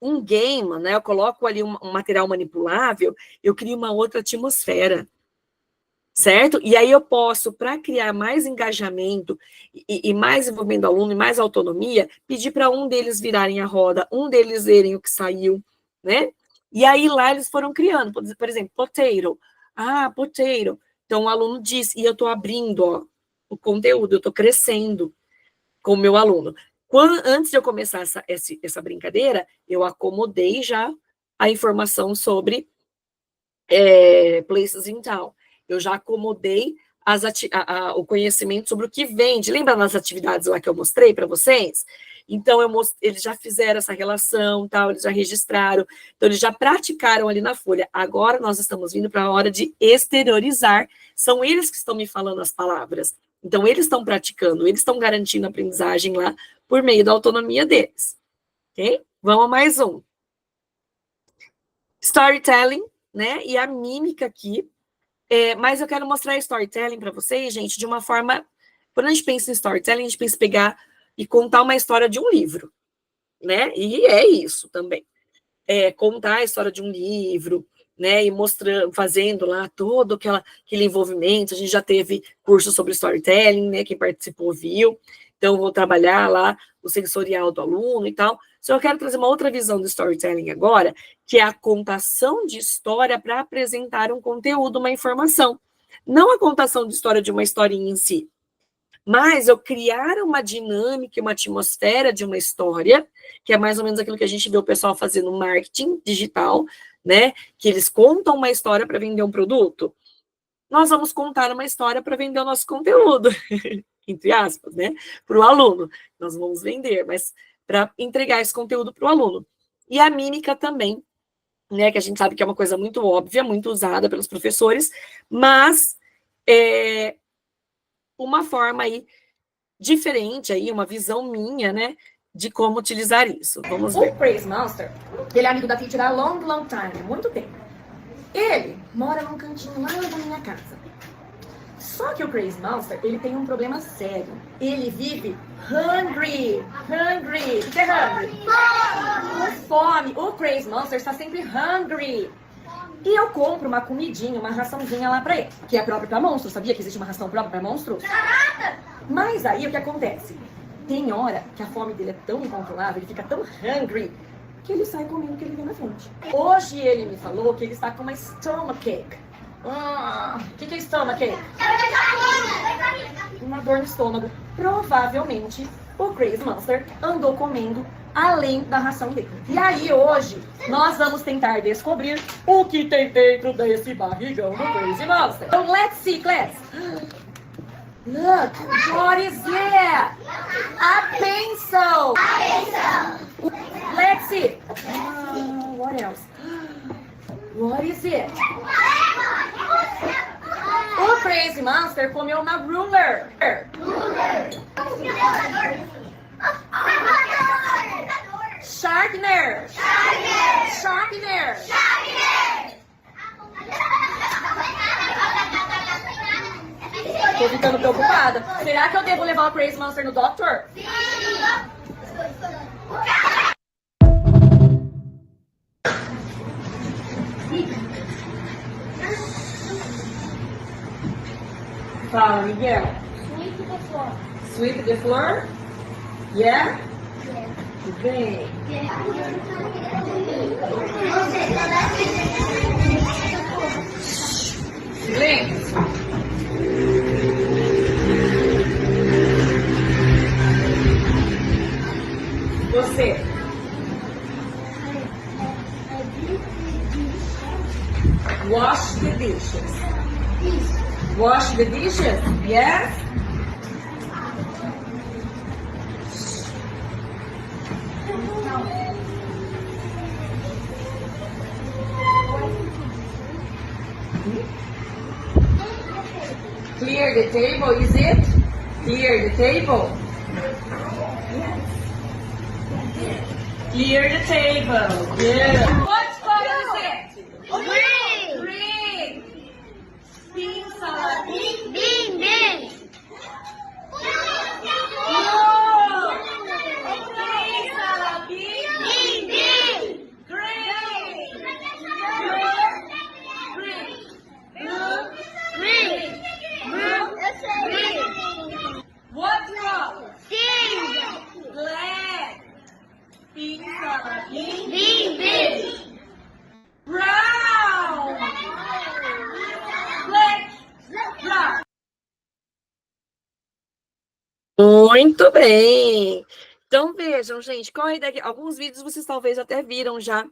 um game, né, eu coloco ali um material manipulável, eu crio uma outra atmosfera, certo? E aí eu posso, para criar mais engajamento e mais envolvimento do aluno e mais autonomia, pedir para um deles virarem a roda, um deles verem o que saiu, né? E aí lá eles foram criando, por exemplo, potato. Ah, potato. Então o aluno diz, e eu estou abrindo, ó, o conteúdo, eu estou crescendo com o meu aluno. Antes de eu começar essa brincadeira, eu acomodei já a informação sobre places in town. Eu já acomodei o conhecimento sobre o que vende. Lembra nas atividades lá que eu mostrei para vocês? Então, eles já fizeram essa relação, tal, eles já registraram, então eles já praticaram ali na folha. Agora nós estamos vindo para a hora de exteriorizar. São eles que estão me falando as palavras. Então, eles estão praticando, eles estão garantindo a aprendizagem lá por meio da autonomia deles. Ok? Vamos a mais um. Storytelling, né? E a mímica aqui. Mas eu quero mostrar storytelling para vocês, gente, de uma forma... Quando a gente pensa em storytelling, a gente pensa em pegar e contar uma história de um livro, né? E é isso também. Contar a história de um livro, né, e mostrando, fazendo lá todo aquele envolvimento. A gente já teve curso sobre storytelling, né, quem participou viu. Então, vou trabalhar lá o sensorial do aluno e tal. Só eu quero trazer uma outra visão do storytelling agora, que é a contação de história para apresentar um conteúdo, uma informação. Não a contação de história de uma historinha em si, mas eu criar uma dinâmica, uma atmosfera de uma história, que é mais ou menos aquilo que a gente vê o pessoal fazendo no marketing digital, né? Que eles contam uma história para vender um produto. Nós vamos contar uma história para vender o nosso conteúdo, entre aspas, né? Para o aluno. Nós vamos vender, mas para entregar esse conteúdo para o aluno. E a mímica também, né? Que a gente sabe que é uma coisa muito óbvia, muito usada pelos professores, mas uma forma aí diferente, aí, uma visão minha, né? De como utilizar isso. Vamos ver. O Crazy Monster, ele é amigo da teacher há long time, muito tempo. Ele mora num cantinho lá da minha casa. Só que o Crazy Monster, ele tem um problema sério. Ele vive hungry. Hungry. O que é hungry? Com fome. O Crazy Monster está sempre hungry. E eu compro uma comidinha, uma raçãozinha lá pra ele, que é própria pra monstros. Sabia que existe uma ração própria pra monstros? Mas aí, o que acontece? Tem hora que a fome dele é tão incontrolável, ele fica tão hungry, que ele sai comendo o que ele vê na frente. Hoje ele me falou que ele está com uma stomachache. O que é stomachache? Uma dor no estômago. Provavelmente o Crazy Monster andou comendo além da ração dele. E aí hoje nós vamos tentar descobrir o que tem dentro desse barrigão do Crazy Monster. Então let's see, class. Look, what is it? A pencil. Let's see. What else? What is it? O Crazy Monster comeu uma ruler. Sharpener. Tô ficando preocupada. Será que eu devo levar o Crazy Monster no doctor? Fala, Miguel. Sweep the floor? Yeah? Vem. Silêncio. Você. Wash the dishes. Wash the dishes? Yes? Clear the table, is it? Clear the table. Clear the table. Yeah. What color is it? Green. Green. Pink salad. Bing. No. Pink salad. Green. What's wrong? Black. Pink salad. Brown. Black. Brown. Muito bem. Então, vejam, gente, qual é a ideia? Alguns vídeos vocês talvez até viram já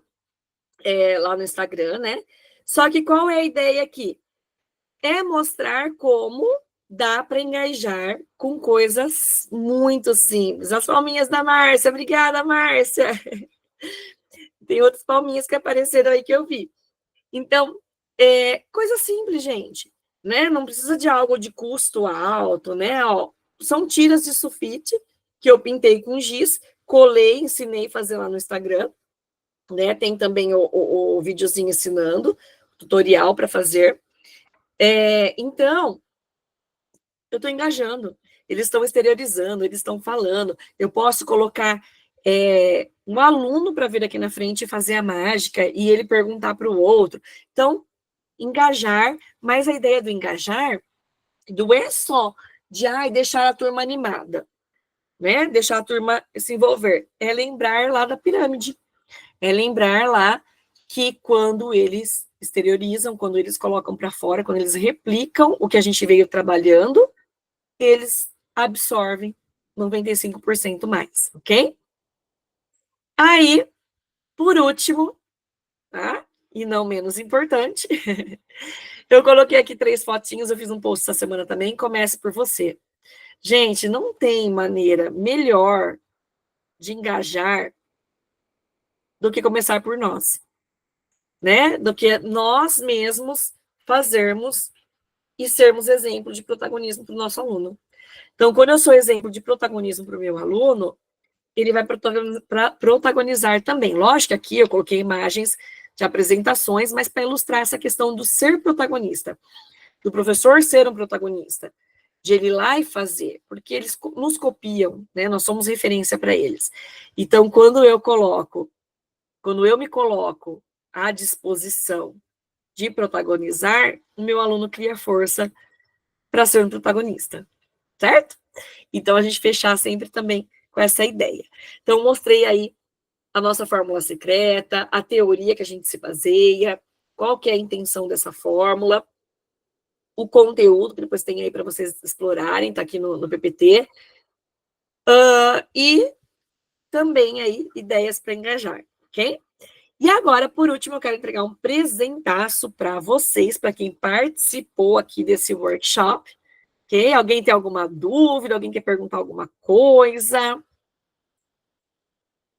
lá no Instagram, né? Só que qual é a ideia aqui? É mostrar como dá para engajar com coisas muito simples. As palminhas da Márcia. Obrigada, Márcia. Tem outras palminhas que apareceram aí que eu vi. Então, coisa simples, gente, né? Não precisa de algo de custo alto, né? Ó, são tiras de sulfite que eu pintei com giz, colei, ensinei a fazer lá no Instagram, né? Tem também o videozinho ensinando, tutorial para fazer. Então, eu estou engajando, eles estão exteriorizando, eles estão falando. Eu posso colocar um aluno para vir aqui na frente e fazer a mágica e ele perguntar para o outro. Então, engajar, mas a ideia do engajar não é só de deixar a turma animada, né? Deixar a turma se envolver. É lembrar lá da pirâmide. É lembrar lá que quando eles exteriorizam, quando eles colocam para fora, quando eles replicam o que a gente veio trabalhando, eles absorvem 95% mais, ok? Aí, por último, tá? E não menos importante, eu coloquei aqui 3 fotinhos, eu fiz um post essa semana também, comece por você. Gente, não tem maneira melhor de engajar do que começar por nós, né? Do que nós mesmos fazermos e sermos exemplo de protagonismo para o nosso aluno. Então, quando eu sou exemplo de protagonismo para o meu aluno, ele vai protagonizar também. Lógico que aqui eu coloquei imagens de apresentações, mas para ilustrar essa questão do ser protagonista, do professor ser um protagonista, de ele ir lá e fazer, porque eles nos copiam, né? Nós somos referência para eles. Então, quando eu me coloco à disposição de protagonizar, o meu aluno cria força para ser um protagonista, certo? Então, a gente fechar sempre também com essa ideia. Então, mostrei aí a nossa fórmula secreta, a teoria que a gente se baseia, qual que é a intenção dessa fórmula, o conteúdo que depois tem aí para vocês explorarem, tá aqui no PPT, e também aí ideias para engajar, ok? E agora, por último, eu quero entregar um presentaço para vocês, para quem participou aqui desse workshop, ok? Alguém tem alguma dúvida? Alguém quer perguntar alguma coisa?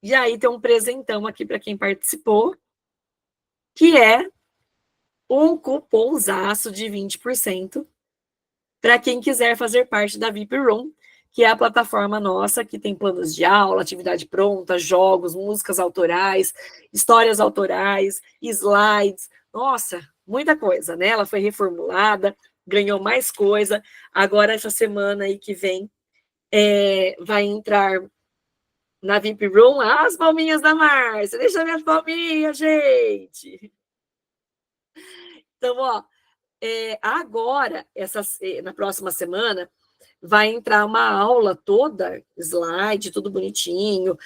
E aí tem um presentão aqui para quem participou, que é um cupomzaço de 20% para quem quiser fazer parte da VIP Room, que é a plataforma nossa, que tem planos de aula, atividade pronta, jogos, músicas autorais, histórias autorais, slides, nossa, muita coisa, né? Ela foi reformulada, ganhou mais coisa, agora essa semana aí que vem vai entrar na VIP Room as palminhas da Márcia, deixa minhas palminhas, gente! Então, ó, agora, na próxima semana, vai entrar uma aula toda, slide, tudo bonitinho,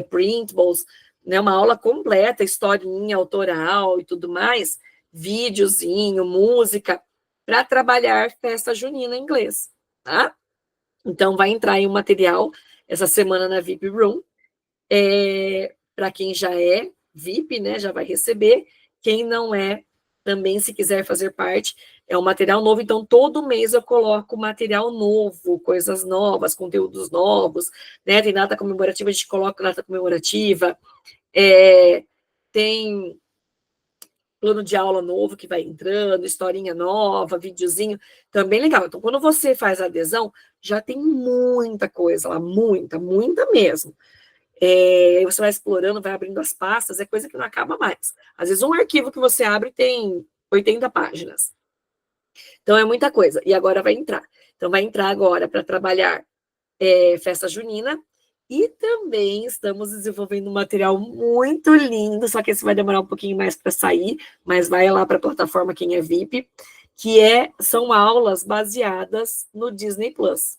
printables, né, uma aula completa, historinha, autoral e tudo mais, videozinho, música, para trabalhar festa junina em inglês, tá? Então, vai entrar aí um material essa semana na VIP Room, para quem já é VIP, né, já vai receber, quem não é, também, se quiser fazer parte, é um material novo, então todo mês eu coloco material novo, coisas novas, conteúdos novos, né? Tem data comemorativa, a gente coloca data comemorativa, tem plano de aula novo que vai entrando, historinha nova, videozinho, também legal. Então, quando você faz a adesão, já tem muita coisa lá, muita mesmo. Aí você vai explorando, vai abrindo as pastas, é coisa que não acaba mais. Às vezes um arquivo que você abre tem 80 páginas. Então é muita coisa. E agora vai entrar. Então vai entrar agora para trabalhar festa junina. E também estamos desenvolvendo um material muito lindo, só que esse vai demorar um pouquinho mais para sair, mas vai lá para a plataforma quem é VIP, que são aulas baseadas no Disney Plus.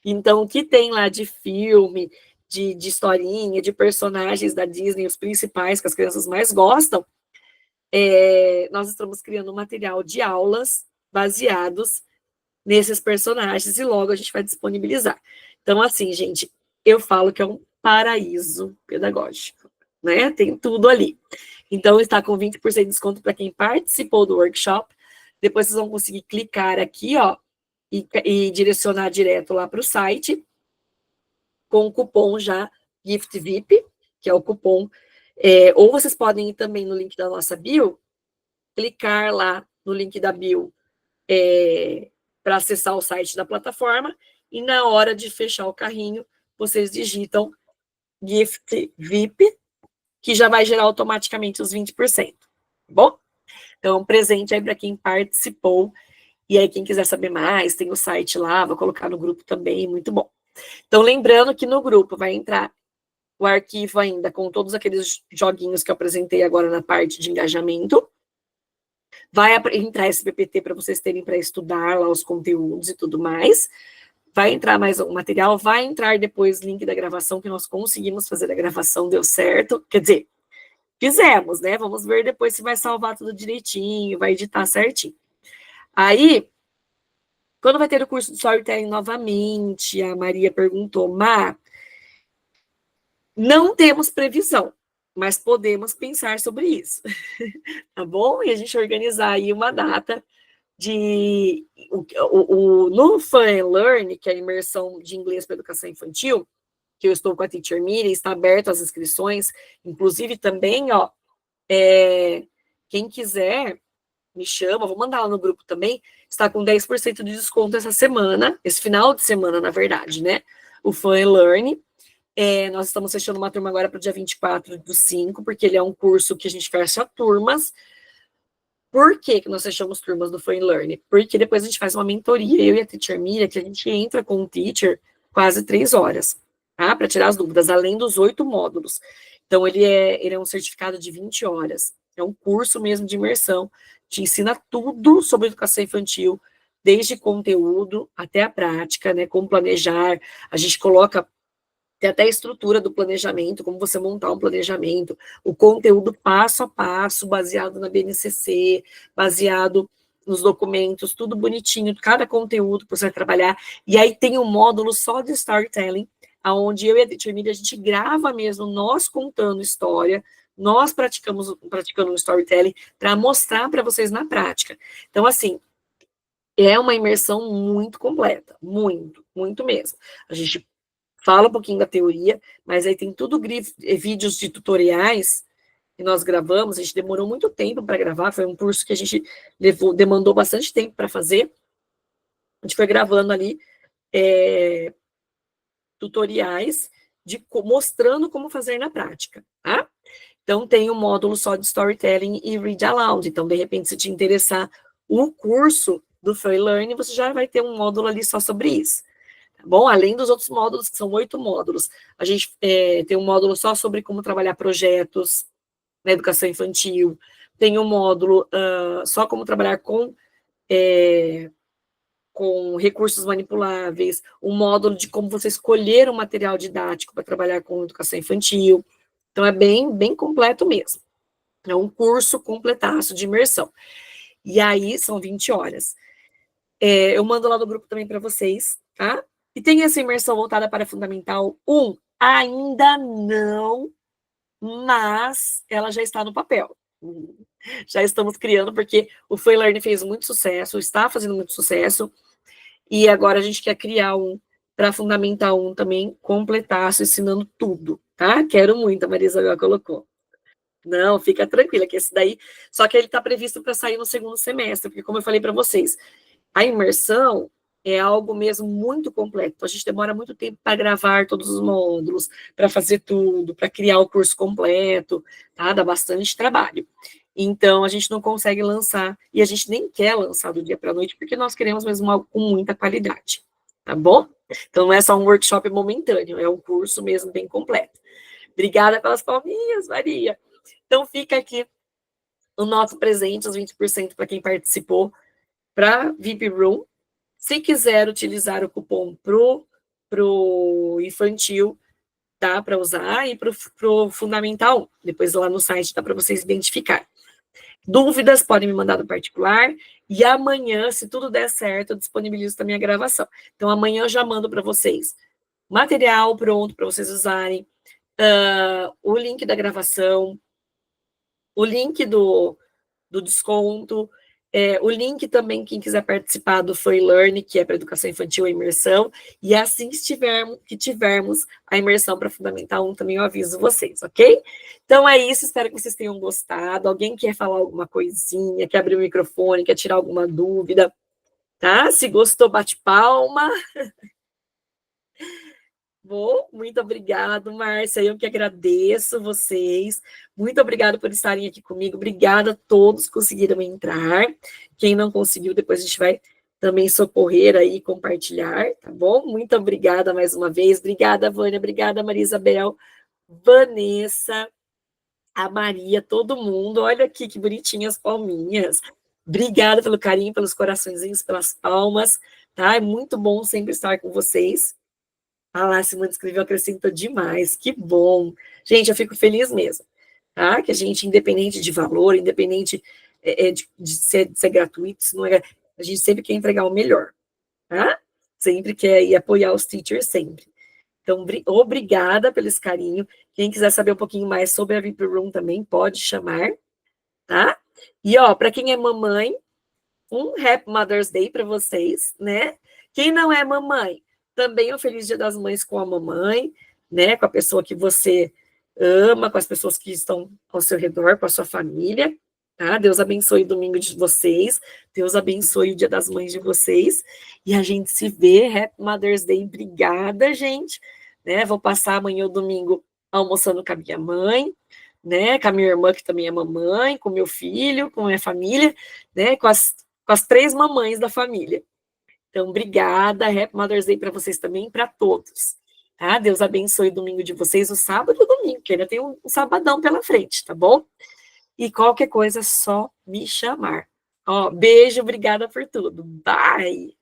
Então, o que tem lá de filme, de historinha, de personagens da Disney, os principais que as crianças mais gostam, nós estamos criando um material de aulas baseados nesses personagens e logo a gente vai disponibilizar. Então, assim, gente, eu falo que é um paraíso pedagógico, né? Tem tudo ali. Então, está com 20% de desconto para quem participou do workshop. Depois vocês vão conseguir clicar aqui, ó, e direcionar direto lá para o site, com o cupom já GIFTVIP, que é o cupom, ou vocês podem ir também no link da nossa bio, clicar lá no link da bio para acessar o site da plataforma, e na hora de fechar o carrinho, vocês digitam GIFTVIP, que já vai gerar automaticamente os 20%, tá bom? Então, um presente aí para quem participou, e aí quem quiser saber mais, tem o site lá, vou colocar no grupo também, muito bom. Então, lembrando que no grupo vai entrar o arquivo ainda com todos aqueles joguinhos que eu apresentei agora na parte de engajamento. Vai entrar esse PPT para vocês terem para estudar lá os conteúdos e tudo mais. Vai entrar mais um material, vai entrar depois link da gravação, que nós conseguimos fazer a gravação, deu certo. Quer dizer, fizemos, né? Vamos ver depois se vai salvar tudo direitinho, vai editar certinho. Aí, quando vai ter o curso de Storytelling novamente, a Maria perguntou, Má, não temos previsão, mas podemos pensar sobre isso, tá bom? E a gente organizar aí uma data no Fun and Learn, que é a imersão de inglês para educação infantil, que eu estou com a Teacher Miriam, está aberto as inscrições, inclusive também, ó, quem quiser, me chama, vou mandar lá no grupo também, está com 10% de desconto essa semana, esse final de semana, na verdade, né? O Fun and Learn. Nós estamos fechando uma turma agora para o dia 24/5, porque ele é um curso que a gente fecha turmas. Por que nós fechamos turmas do Fun and Learn? Porque depois a gente faz uma mentoria, eu e a Teacher Miriam, que a gente entra com o teacher quase 3 horas, tá? Para tirar as dúvidas, além dos 8 módulos. Então, ele é um certificado de 20 horas. É um curso mesmo de imersão, te ensina tudo sobre educação infantil, desde conteúdo até a prática, né? Como planejar, a gente coloca tem até a estrutura do planejamento, como você montar um planejamento, o conteúdo passo a passo, baseado na BNCC, baseado nos documentos, tudo bonitinho, cada conteúdo que você vai trabalhar. E aí tem um módulo só de storytelling, onde eu e a Teacher Miriam, a gente grava mesmo, nós contando história, nós praticando um storytelling para mostrar para vocês na prática. Então, assim, é uma imersão muito completa, muito mesmo. A gente fala um pouquinho da teoria, mas aí tem tudo vídeos de tutoriais que nós gravamos, a gente demorou muito tempo para gravar, foi um curso que a gente demandou bastante tempo para fazer, a gente foi gravando ali tutoriais mostrando como fazer na prática, tá? Então, tem um módulo só de storytelling e read aloud, então, de repente, se te interessar o curso do Free Learning, você já vai ter um módulo ali só sobre isso. Bom, além dos outros módulos, que são 8 módulos, a gente tem um módulo só sobre como trabalhar projetos na educação infantil, tem um módulo só como trabalhar com recursos manipuláveis, um módulo de como você escolher um material didático para trabalhar com educação infantil. Então, é bem completo mesmo. É um curso completaço de imersão. E aí, são 20 horas. Eu mando lá no grupo também para vocês, tá? E tem essa imersão voltada para Fundamental 1? Ainda não, mas ela já está no papel. Já estamos criando, porque o Free Learning fez muito sucesso, está fazendo muito sucesso, e agora a gente quer criar um para Fundamental 1 também, completaço, ensinando tudo, tá? Quero muito, a Maria Isabel colocou. Não, fica tranquila, que esse daí, só que ele está previsto para sair no segundo semestre, porque como eu falei para vocês, a imersão é algo mesmo muito completo. A gente demora muito tempo para gravar todos os módulos, para fazer tudo, para criar o curso completo, tá? Dá bastante trabalho. Então, a gente não consegue lançar, e a gente nem quer lançar do dia para a noite, porque nós queremos mesmo algo com muita qualidade, tá bom? Então, não é só um workshop momentâneo, é um curso mesmo bem completo. Obrigada pelas palminhas, Maria. Então, fica aqui o nosso presente, os 20% para quem participou, para VIP Room. Se quiser utilizar o cupom pro infantil, dá para usar, e pro Fundamental, depois lá no site dá para vocês identificar. Dúvidas, podem me mandar no particular, e amanhã, se tudo der certo, eu disponibilizo também a gravação. Então, amanhã eu já mando para vocês material pronto para vocês usarem, o link da gravação, o link do desconto, o link também, quem quiser participar do Free Learn, que é para educação infantil e imersão, e assim que tivermos a imersão para Fundamental 1, também eu aviso vocês, ok? Então é isso, espero que vocês tenham gostado. Alguém quer falar alguma coisinha, quer abrir o microfone, quer tirar alguma dúvida, tá? Se gostou, bate palma. Bom, muito obrigado, Márcia, eu que agradeço vocês, muito obrigado por estarem aqui comigo, obrigada a todos que conseguiram entrar, quem não conseguiu, depois a gente vai também socorrer aí, compartilhar, tá bom? Muito obrigada mais uma vez, obrigada, Vânia, obrigada, Maria Isabel, Vanessa, a Maria, todo mundo, olha aqui que bonitinhas palminhas, obrigada pelo carinho, pelos coraçõezinhos, pelas palmas, tá? É muito bom sempre estar com vocês. Ah lá, Simone escreveu, acrescentou demais, que bom. Gente, eu fico feliz mesmo, tá? Que a gente, independente de valor, independente de ser gratuito, não é, a gente sempre quer entregar o melhor, tá? Sempre quer ir apoiar os teachers, sempre. Então, obrigada pelo esse carinho. Quem quiser saber um pouquinho mais sobre a VIP Room também, pode chamar, tá? E, ó, para quem é mamãe, um Happy Mother's Day para vocês, né? Quem não é mamãe, também um Feliz Dia das Mães com a mamãe, né? Com a pessoa que você ama, com as pessoas que estão ao seu redor, com a sua família, tá? Deus abençoe o domingo de vocês, Deus abençoe o Dia das Mães de vocês, e a gente se vê. Happy Mother's Day, obrigada, gente, né? Vou passar amanhã o domingo almoçando com a minha mãe, né? Com a minha irmã, que também é mamãe, com meu filho, com a minha família, né? Com as 3 mamães da família. Então, obrigada, Happy Mother's Day para vocês também, para todos, tá? Deus abençoe o domingo de vocês, o sábado e o domingo, que ainda tem um sabadão pela frente, tá bom? E qualquer coisa, é só me chamar. Ó, beijo, obrigada por tudo. Bye!